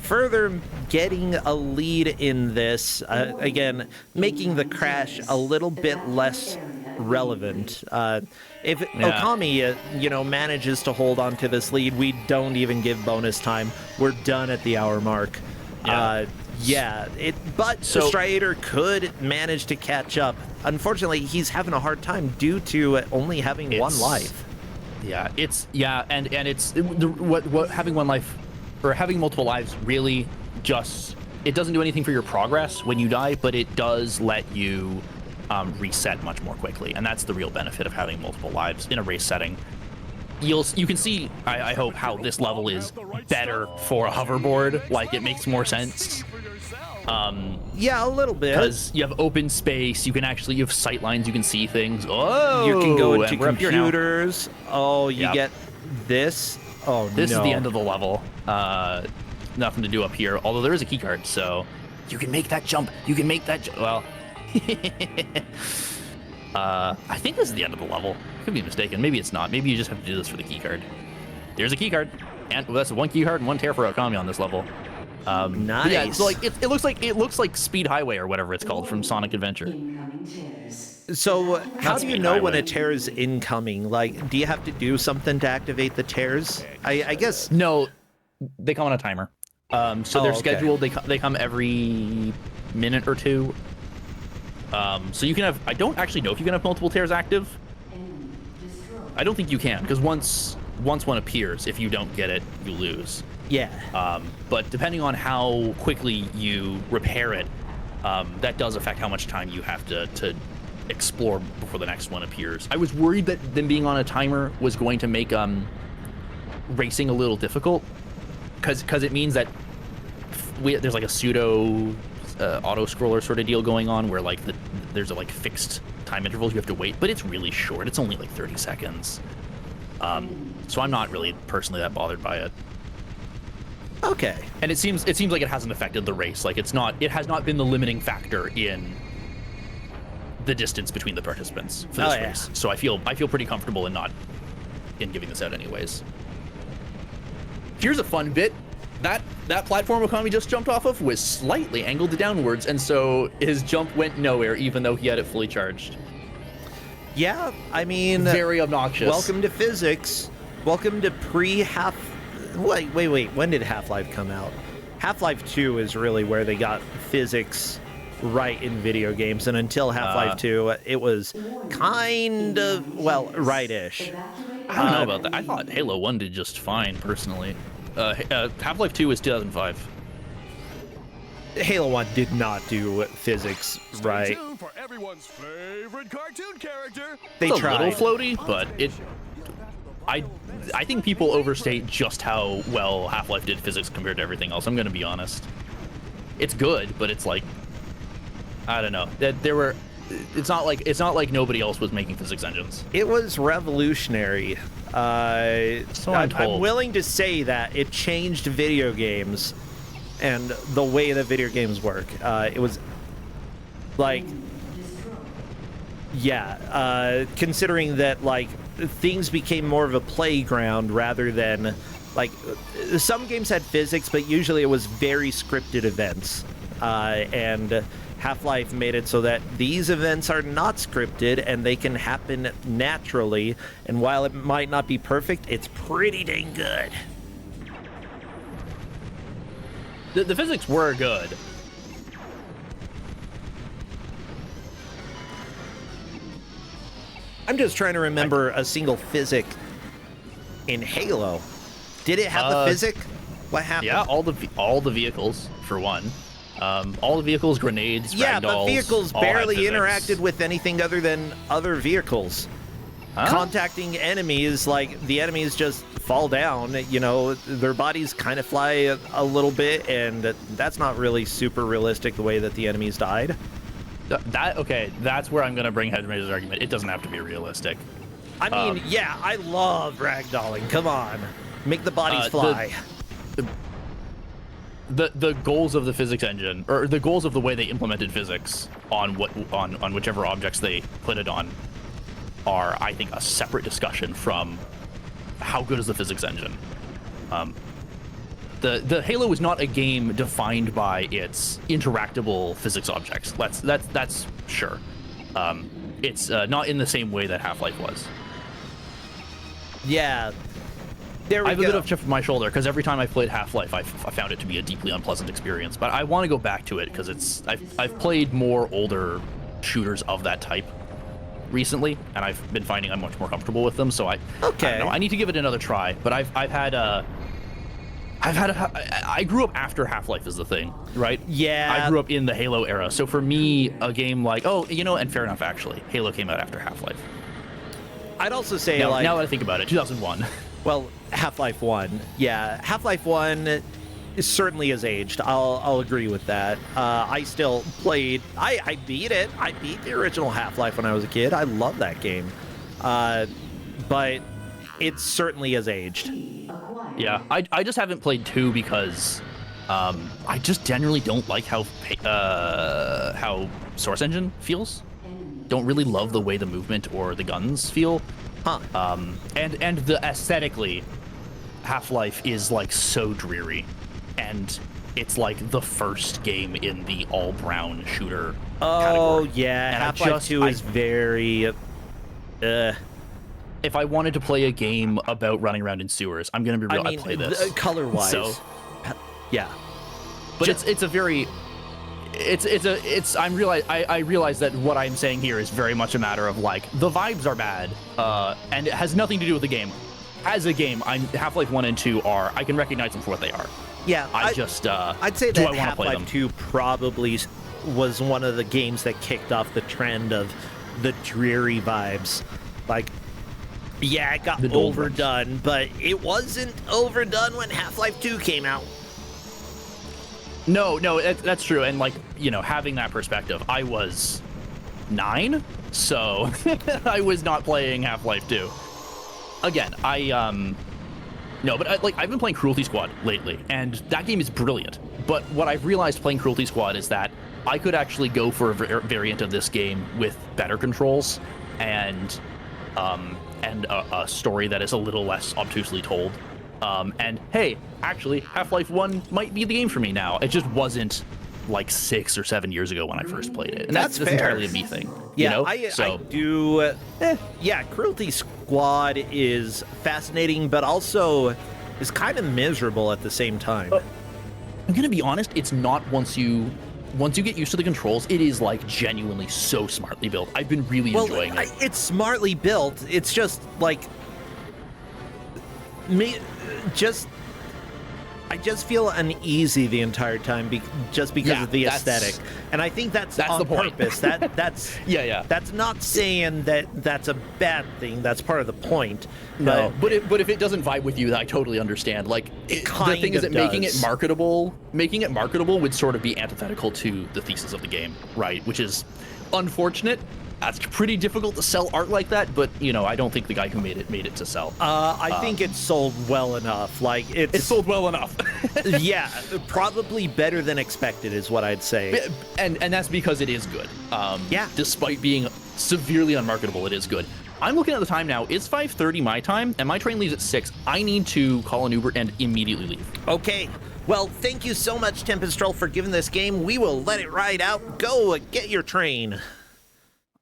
further getting a lead in this, again, making the crash a little bit less relevant. If Okami, manages to hold on to this lead, we don't even give bonus time. We're done at the hour mark. But Striator could manage to catch up. Unfortunately, he's having a hard time due to only having one life. Yeah, it's what having one life or having multiple lives really just, it doesn't do anything for your progress when you die, but it does let you reset much more quickly, and that's the real benefit of having multiple lives in a race setting. You can see, I hope, how this level is better for a hoverboard. Like, it makes more sense. Yeah, a little bit. Because you have open space, you have sight lines, you can see things. Oh, you can go into computers. Oh, you get this. Oh, this is the end of the level. Nothing to do up here, although there is a keycard, so you can make that jump. Well, I think this is the end of the level. Could be mistaken. Maybe it's not. Maybe you just have to do this for the keycard. There's a keycard, and that's one keycard and one tear for Okami on this level. Nice. Yeah, so like it looks like Speed Highway or whatever it's called from Sonic Adventure. So how do you know Highway. when a tear is incoming? Like, do you have to do something to activate the tears? I guess. No, they come on a timer. So they're okay. scheduled. They come every minute or two. So you can have. I don't actually know if you can have multiple tears active. I don't think you can, because once one appears, if you don't get it, you lose. Yeah. But depending on how quickly you repair it, that does affect how much time you have to explore before the next one appears. I was worried that them being on a timer was going to make racing a little difficult, because it means that there's like a pseudo auto scroller sort of deal going on where like there's a like fixed time intervals you have to wait, but it's really short. It's only like 30 seconds. So I'm not really personally that bothered by it. Okay. And it seems like it hasn't affected the race. Like it has not been the limiting factor in the distance between the participants for this race. So I feel pretty comfortable in giving this out anyways. Here's a fun bit. That platform Okami just jumped off of was slightly angled downwards, and so his jump went nowhere even though he had it fully charged. Yeah, I mean, very obnoxious. Welcome to physics. Welcome to Wait. When did Half-Life come out? Half-Life 2 is really where they got physics right in video games, and until Half-Life 2, it was kind of, well, right-ish. I don't know about that. I thought Halo 1 did just fine, personally. Half-Life 2 is 2005. Halo 1 did not do physics right. Stay tuned for everyone's favorite cartoon character. They it's tried. A little floaty, but I think people overstate just how well Half-Life did physics compared to everything else. I'm gonna be honest. It's good, but it's like, I don't know. It's not like nobody else was making physics engines. It was revolutionary. So I'm willing to say that it changed video games and the way that video games work. It was like, considering that like things became more of a playground rather than like some games had physics, but usually it was very scripted events. And Half-Life made it so that these events are not scripted and they can happen naturally. And while it might not be perfect, it's pretty dang good. The physics were good. I'm just trying to remember a single physic in Halo. Did it have the physic? What happened? Yeah, all the vehicles for one. All the vehicles, grenades, yeah, ragdolls, but vehicles all had barely physics. interacted with anything other than other vehicles. Huh? Contacting enemies, like the enemies just fall down, you know, their bodies kind of fly a little bit, and that's not really super realistic the way that the enemies died. That's where I'm gonna bring Hedgerazor's argument. It doesn't have to be realistic. I mean, yeah, I love ragdolling. Come on, make the bodies fly. The goals of the physics engine, or the goals of the way they implemented physics on whichever objects they put it on, are, I think, a separate discussion from how good is the physics engine. The Halo is not a game defined by its interactable physics objects. That's sure. It's not in the same way that Half-Life was. Yeah. There we I have go. a bit of a chip on my shoulder because every time I played Half-Life, I found it to be a deeply unpleasant experience. But I want to go back to it because I've played more older shooters of that type recently, and I've been finding I'm much more comfortable with them. So I don't know, I need to give it another try. But I grew up after Half-Life is the thing, right? Yeah. I grew up in the Halo era. So for me, a game like, and fair enough, actually, Halo came out after Half-Life. I'd also say, Now that I think about it, 2001. Well, Half-Life 1. Yeah, Half-Life 1 certainly has aged. I'll agree with that. I still played... I beat it. I beat the original Half-Life when I was a kid. I love that game. But it certainly has aged. Yeah, I just haven't played 2 because I just generally don't like how Source Engine feels. Don't really love the way the movement or the guns feel. Huh. And the aesthetically, Half-Life is like so dreary, and it's like the first game in the all-brown shooter category. Yeah, and Half-Life 2 is very... If I wanted to play a game about running around in sewers, I'm gonna be real. I'd play this. Color-wise, so, yeah. But I realize that what I'm saying here is very much a matter of like the vibes are bad, and it has nothing to do with the game. As a game, Half-Life 1 and 2 are. I can recognize them for what they are. Yeah, I'd say that Half-Life 2 probably was one of the games that kicked off the trend of the dreary vibes. Like, yeah, it got overdone, but it wasn't overdone when Half-Life 2 came out. No, that's true. And like, you know, having that perspective, I was 9, so I was not playing Half-Life 2. Again, no, but I've been playing Cruelty Squad lately, and that game is brilliant. But what I've realized playing Cruelty Squad is that I could actually go for a variant of this game with better controls and a story that is a little less obtusely told. And hey, actually, Half-Life 1 might be the game for me now. It just wasn't like 6 or 7 years ago when I first played it. And that's entirely a me thing. Yeah, you know? I do. Yeah, Cruelty Squad is fascinating, but also is kind of miserable at the same time. I'm gonna be honest, it's not once you get used to the controls, it is like genuinely so smartly built. I've been really enjoying it. It's smartly built. It's just like I just feel uneasy the entire time just because of the aesthetic, and I think that's on the point. purpose. That's yeah. That's not saying that that's a bad thing. That's part of the point. No, but if it doesn't vibe with you, I totally understand. Like the thing is that making it marketable would sort of be antithetical to the thesis of the game, right? Which is unfortunate. It's pretty difficult to sell art like that, but you know, I don't think the guy who made it to sell. I think it sold well enough. Like it sold well enough. Yeah, probably better than expected is what I'd say. And that's because it is good. Yeah. Despite being severely unmarketable, it is good. I'm looking at the time now. It's 5:30 my time, and my train leaves at 6. I need to call an Uber and immediately leave. Okay. Well, thank you so much, Tempestrel, for giving this game. We will let it ride out. Go get your train.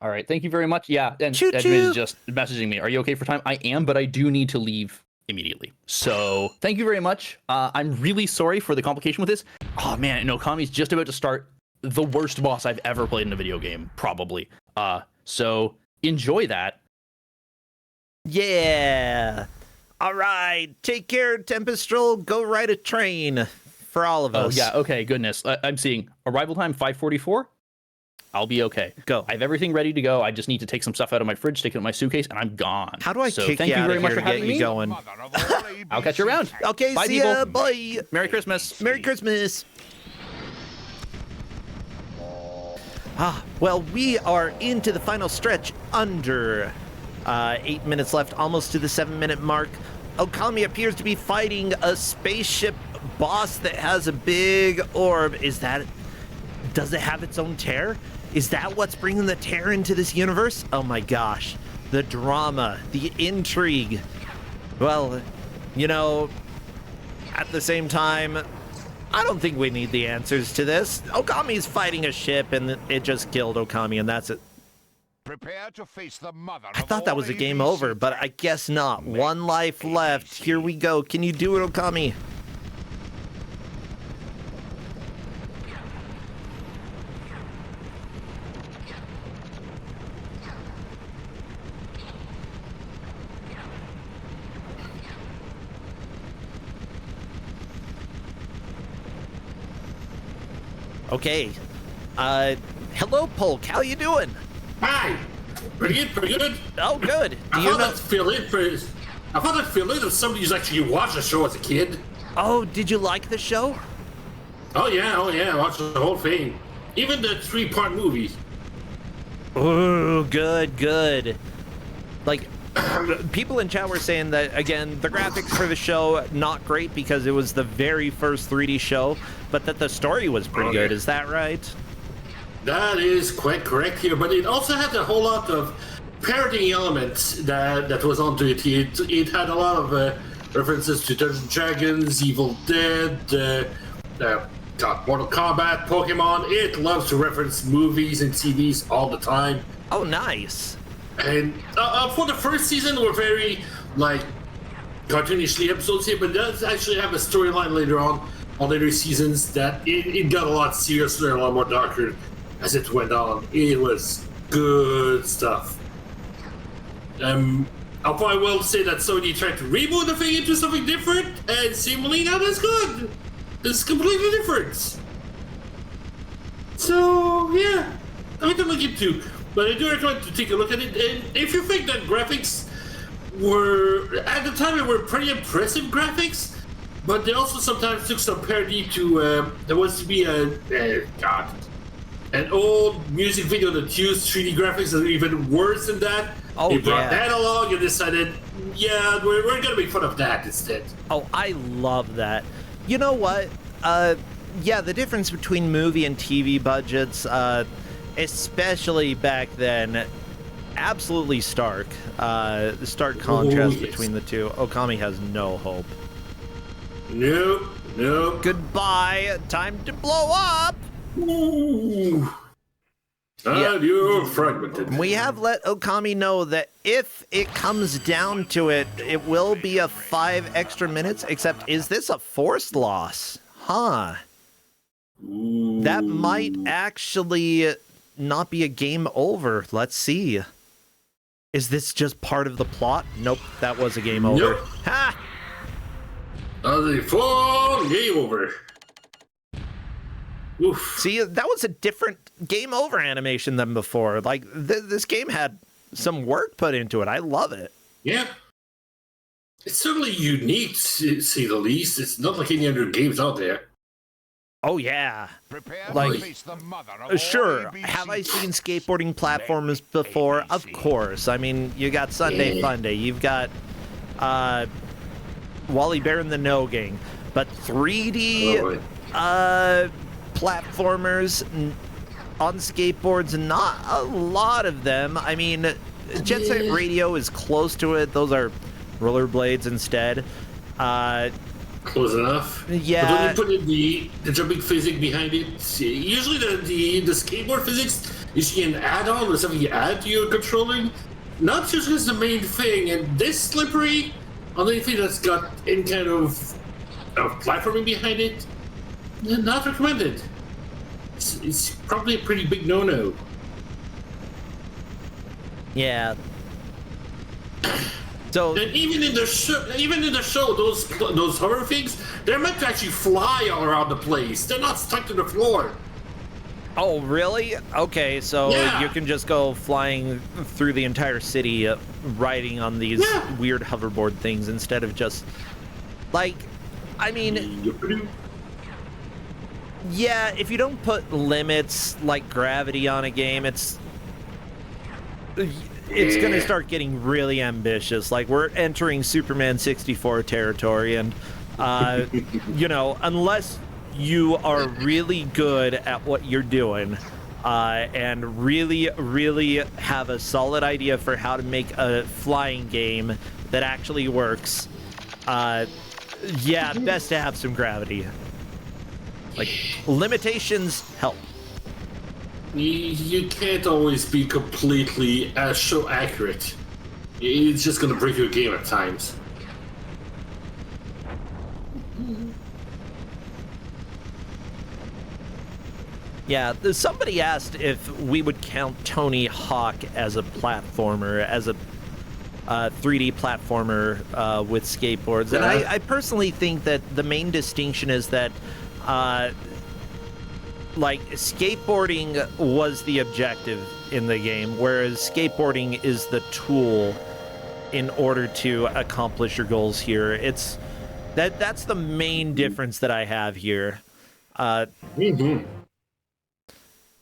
All right, thank you very much. Yeah, and Choo-choo. Edmund is just messaging me. Are you okay for time? I am, but I do need to leave immediately. So thank you very much. I'm really sorry for the complication with this. Oh man, no, Kami's just about to start the worst boss I've ever played in a video game, probably. So enjoy that. Yeah. All right. Take care, Tempestrel. Go ride a train for all of us. Oh yeah. Okay. Goodness. I'm seeing arrival time 5:44. I'll be okay. Go. I have everything ready to go. I just need to take some stuff out of my fridge, stick it in my suitcase, and I'm gone. How do I kick thank you you out very of much here for to get having you me. going? I'll catch you around. Okay, Bye, see people. ya. Bye. Merry Christmas. Merry Christmas. Well, we are into the final stretch under 8 minutes left, almost to the 7-minute mark. Okami appears to be fighting a spaceship boss that has a big orb. Does it have its own tear? Is that what's bringing the tear into this universe? Oh my gosh. The drama, the intrigue. Well, you know, at the same time, I don't think we need the answers to this. Okami's fighting a ship and it just killed Okami and that's it. Prepare to face the mother. I thought that was the game over, but I guess not. One life left. Here we go. Can you do it, Okami? Okay. Hello, Polk. How you doing? Hi. Pretty good. Oh, good. I thought I'd fill in if somebody who's actually watched the show as a kid. Oh, did you like the show? Oh yeah, I watched the whole thing. Even the 3-part movie. Ooh, good. Like, people in chat were saying that, again, the graphics for the show, not great because it was the very first 3D show, but that the story was pretty good. Is that right? That is quite correct here, but it also had a whole lot of parodying elements that was onto it. It had a lot of references to Dungeons & Dragons, Evil Dead, Mortal Kombat, Pokemon. It loves to reference movies and CDs all the time. Oh, nice. And for the first season, we're very, cartoonishly episodes here, but it does actually have a storyline later on later seasons that it got a lot seriouser and a lot more darker as it went on. It was good stuff. I'll probably will say that Sony tried to reboot the thing into something different, and seemingly not as good. It's completely different. So, yeah. I'm going to look into but I do recommend to take a look at it. And if you think that graphics were at the time, they were pretty impressive graphics, but they also sometimes took some parody to. There was to be an old music video that used 3D graphics that are even worse than that. Oh, they brought yeah. that along and decided, yeah, we're gonna make fun of that instead. Oh, I love that. You know what? Yeah, the difference between movie and TV budgets, especially back then, absolutely stark. The stark contrast yes. between the two. Okami has no hope. Nope. Goodbye. Time to blow up. Ooh. Yeah. You're fragmented. We have let Okami know that if it comes down to it, it will be a 5 extra minutes. Except, is this a forced loss? Huh. That might actually not be a game over. Let's see. Is this just part of the plot? Nope, that was a game over. Nope. Ha! The full game over. Oof. See, that was a different game over animation than before. Like, this game had some work put into it. I love it. Yeah. It's certainly unique, to say the least. It's not like any other games out there. Oh, yeah. Prepare Like, to face the mother of all Sure. ABC. Have I seen skateboarding platformers before? Of course. I mean, you got Sunday Funday. You've got Wally Bear and the No Gang. But 3D platformers on skateboards, not a lot of them. I mean, Jet Set Radio is close to it. Those are rollerblades instead. Close enough. Yeah. But when you put in the jumping physics behind it, usually the skateboard physics is an add-on or something you add to your controlling. Not just as the main thing. And this slippery, on anything that's got any kind of platforming behind it, not recommended. It's probably a pretty big no-no. Yeah. So And even in the show, those horror things, they're meant to actually fly all around the place. They're not stuck to the floor. Oh, really? Okay, so Yeah. you can just go flying through the entire city, riding on these Yeah. weird hoverboard things instead of just, like, I mean, yeah, if you don't put limits like gravity on a game, it's gonna start getting really ambitious. Like, we're entering Superman 64 territory, and you know, unless you are really good at what you're doing and really have a solid idea for how to make a flying game that actually works, yeah, best to have some gravity. Like, limitations help. You can't always be completely so accurate. It's just gonna break your game at times. Yeah, somebody asked if we would count Tony Hawk as a platformer, as a 3D platformer with skateboards. And I personally think that the main distinction is that like, skateboarding was the objective in the game, whereas skateboarding is the tool in order to accomplish your goals here. It's that's the main difference that I have here.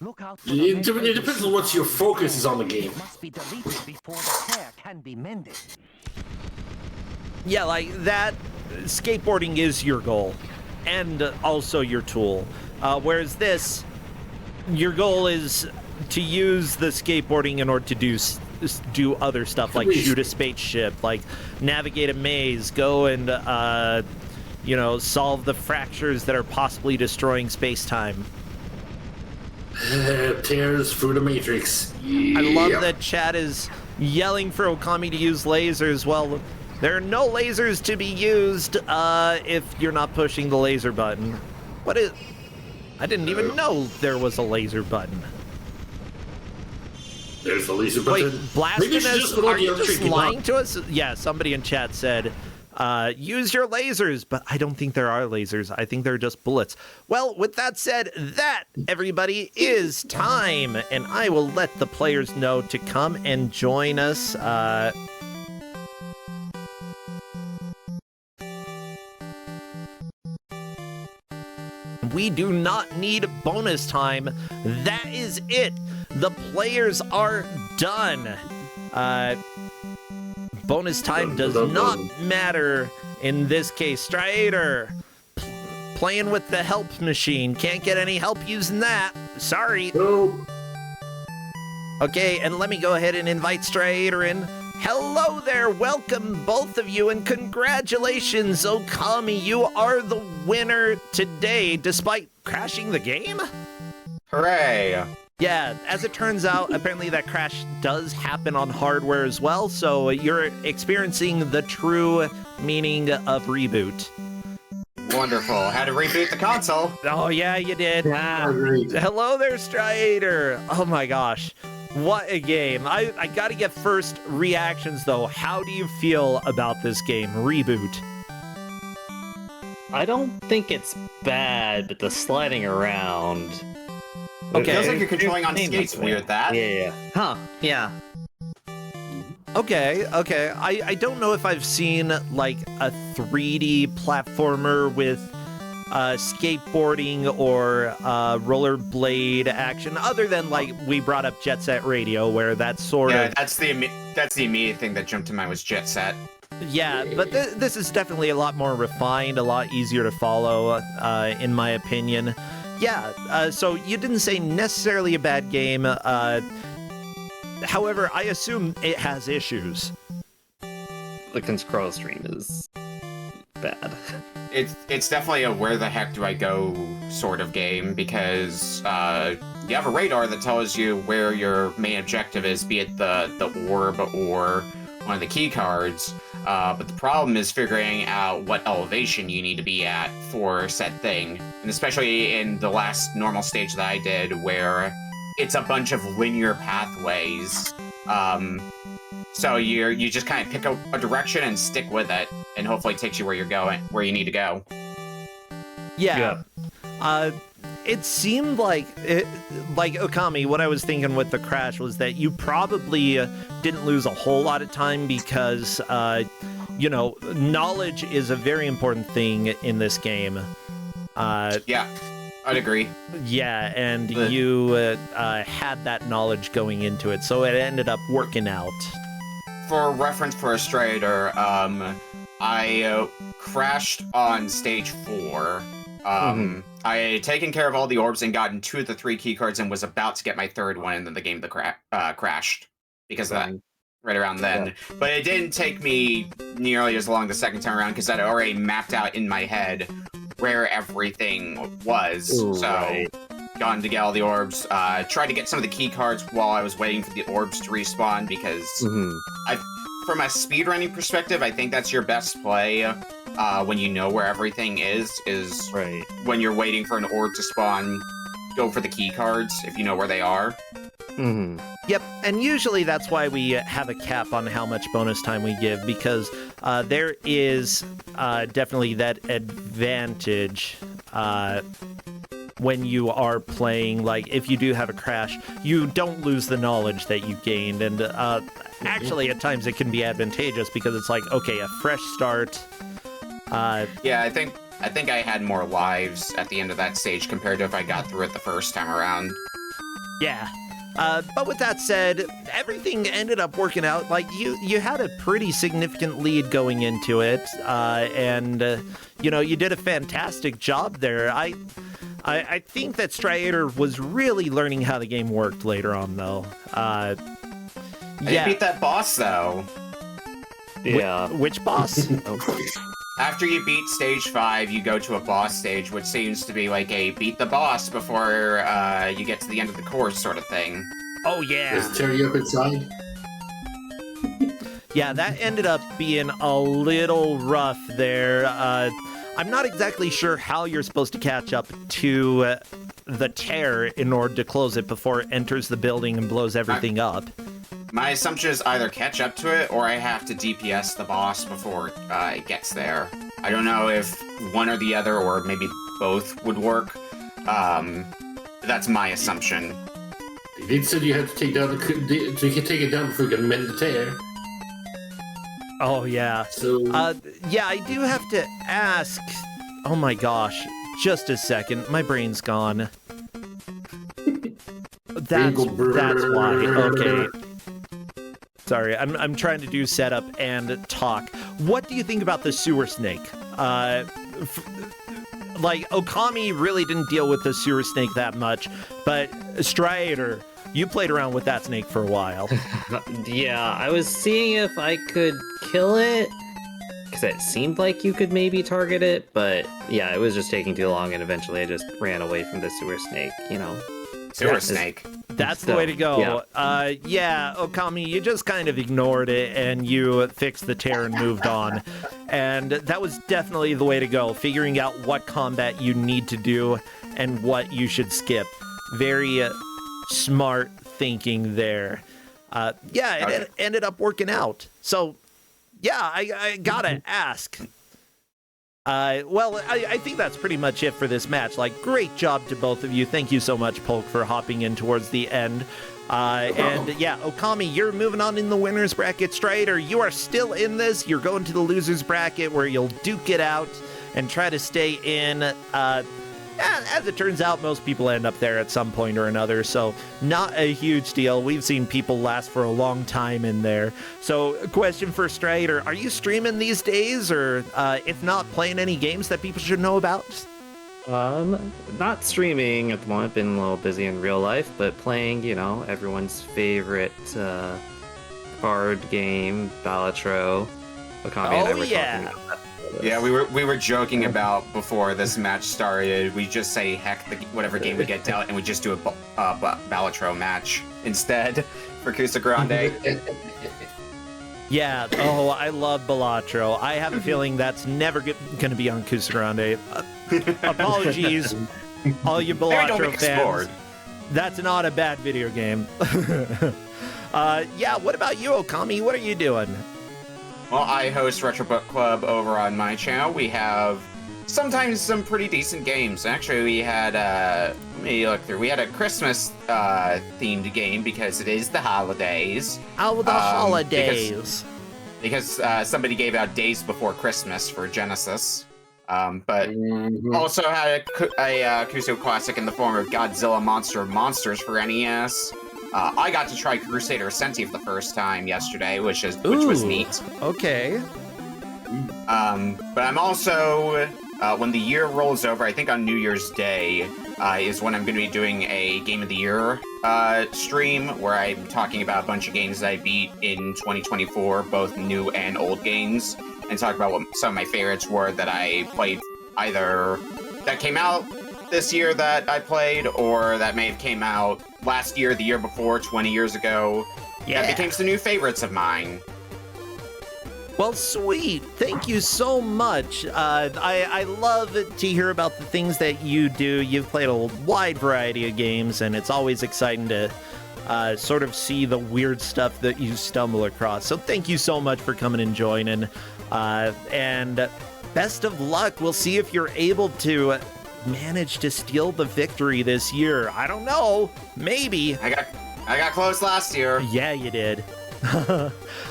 Look out for It depends on what your focus is on the game. must be deleted before the tear can be mended. Yeah, like that, skateboarding is your goal and also your tool. Whereas this, your goal is to use the skateboarding in order to do other stuff, like shoot a spaceship, like navigate a maze, go and you know, solve the fractures that are possibly destroying space-time. Tears through the Matrix. I love that chat is yelling for Okami to use lasers. Well, there are no lasers to be used if you're not pushing the laser button. What is... I didn't even know there was a laser button. There's the laser button. Wait, blasting Maybe you should us? just put on Are the you just electric lying knob. to us? Yeah, somebody in chat said Use your lasers, but I don't think there are lasers. I think they're just bullets. Well, with that said, that, everybody, is time, and I will let the players know to come and join us. We do not need bonus time. That is it. The players are done. Bonus time does not matter in this case. Striator, playing with the help machine. Can't get any help using that. Sorry. No. Okay, and let me go ahead and invite Striator in. Hello there, welcome both of you, and congratulations, Okami, you are the winner today, despite crashing the game? Hooray! Yeah, as it turns out, apparently that crash does happen on hardware as well, so you're experiencing the true meaning of ReBoot. Wonderful. Had to reboot the console. Oh yeah, you did. Agreed. Hello there, Striator. Oh my gosh. What a game. I gotta get first reactions though. How do you feel about this game, ReBoot? I don't think it's bad, but the sliding around. It feels like you're controlling on skates. Weird that. Yeah. Huh. Yeah. Okay. I don't know if I've seen like a 3D platformer with skateboarding or rollerblade action, other than like we brought up Jet Set Radio, where that's sort of that's the immediate thing that jumped to mind was Jet Set. Yeah, but this is definitely a lot more refined, a lot easier to follow, in my opinion. Yeah, so you didn't say necessarily a bad game. However, I assume it has issues. The control stream is bad. It's definitely a where the heck do I go sort of game, because you have a radar that tells you where your main objective is, be it the orb or one of the key cards. But the problem is figuring out what elevation you need to be at for said thing. And especially in the last normal stage that I did, where it's a bunch of linear pathways. So you just kind of pick a direction and stick with it, and hopefully it takes you where you're going, where you need to go. Yeah. It seemed like Okami, what I was thinking with the crash was that you probably didn't lose a whole lot of time because, knowledge is a very important thing in this game. Yeah, I'd agree. Yeah, and you had that knowledge going into it, so it ended up working out. For reference for a Striator, I crashed on stage 4. I had taken care of all the orbs and gotten 2 of the 3 key cards and was about to get my 3rd one, and then the game crashed because of that right around then. Yeah. But it didn't take me nearly as long the second time around because I'd already mapped out in my head where everything was. Ooh, so, right. gone to get all the orbs. Tried to get some of the key cards while I was waiting for the orbs to respawn because from a speedrunning perspective, I think that's your best play when you know where everything is right. When you're waiting for an orb to spawn, go for the key cards if you know where they are. Yep, and usually that's why we have a cap on how much bonus time we give, because there is definitely that advantage when you are playing. Like, if you do have a crash, you don't lose the knowledge that you gained, and actually at times it can be advantageous because it's like, okay, a fresh start. Yeah, I think I had more lives at the end of that stage compared to if I got through it the first time around. Yeah. But with that said, everything ended up working out. Like, you had a pretty significant lead going into it, and you did a fantastic job there. I think that Striator was really learning how the game worked later on, though. I didn't beat that boss, though. Yeah. Which boss? After you beat stage 5, you go to a boss stage, which seems to be like a beat the boss before you get to the end of the course sort of thing. Oh, yeah. Just tear you up inside. Yeah, that ended up being a little rough there. I'm not exactly sure how you're supposed to catch up to the tear in order to close it before it enters the building and blows everything up. My assumption is either catch up to it, or I have to DPS the boss before it gets there. I don't know if one or the other, or maybe both would work. That's my assumption. They said you had to take down so you can take it down before you can mend the tear. Oh, yeah. So... yeah, I do have to ask... Oh my gosh. Just a second. My brain's gone. That's why. Okay. Sorry, I'm trying to do setup and talk. What do you think about the sewer snake? Like, Okami really didn't deal with the sewer snake that much, but Striator, you played around with that snake for a while. Yeah, I was seeing if I could kill it, because it seemed like you could maybe target it, but yeah, it was just taking too long, and eventually I just ran away from the sewer snake, you know. Sewer snake. That's the way to go. Yeah, Okami, you just kind of ignored it and you fixed the tear and moved on. And that was definitely the way to go, figuring out what combat you need to do and what you should skip. Very smart thinking there. Yeah, it ended up working out. So, yeah, I gotta ask. Well, I think that's pretty much it for this match. Like, great job to both of you. Thank you so much, Polk, for hopping in towards the end. And yeah, Okami, you're moving on in the winner's bracket. Strider, you are still in this. You're going to the loser's bracket where you'll duke it out and try to stay in. As it turns out, most people end up there at some point or another, so not a huge deal. We've seen people last for a long time in there. So, question for Strider, are you streaming these days, or if not, playing any games that people should know about? Not streaming at the moment, been a little busy in real life, but playing, you know, everyone's favorite card game, Balatro. Okami and I were talking about that. Yeah, we were joking about before this match started. We just say heck whatever game we get dealt, and we just do a Balatro match instead for Kusogrand8. Yeah. Oh, I love Balatro. I have a feeling that's never going to be on Kusogrand8. Apologies, all you Balatro fans. That's not a bad video game. Yeah. What about you, Okami? What are you doing? Well, I host Retro Book Club over on my channel. We have sometimes some pretty decent games. Actually, we had, let me look through. We had a Christmas themed game because it is the holidays. Oh, the holidays. Because somebody gave out Days Before Christmas for Genesis. But also had a Kuso classic in the form of Godzilla Monster of Monsters for NES. I got to try Crusader Ascenti for the first time yesterday, which was neat. Okay. But I'm also, when the year rolls over, I think on New Year's Day, is when I'm going to be doing a Game of the Year stream, where I'm talking about a bunch of games that I beat in 2024, both new and old games, and talk about what some of my favorites were that I played either that came out this year that I played, or that may have came out last year, the year before, 20 years ago. Yeah. That became some new favorites of mine. Well, sweet. Thank you so much. I love to hear about the things that you do. You've played a wide variety of games, and it's always exciting to sort of see the weird stuff that you stumble across. So thank you so much for coming and joining. And best of luck. We'll see if you're able to manage to steal the victory this year. I don't know. Maybe. I got close last year. Yeah, you did.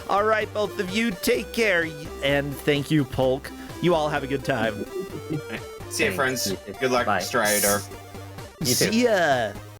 All right, both of you, take care. And thank you, Polk. You all have a good time. See ya, friends. Good luck, Strider. See ya.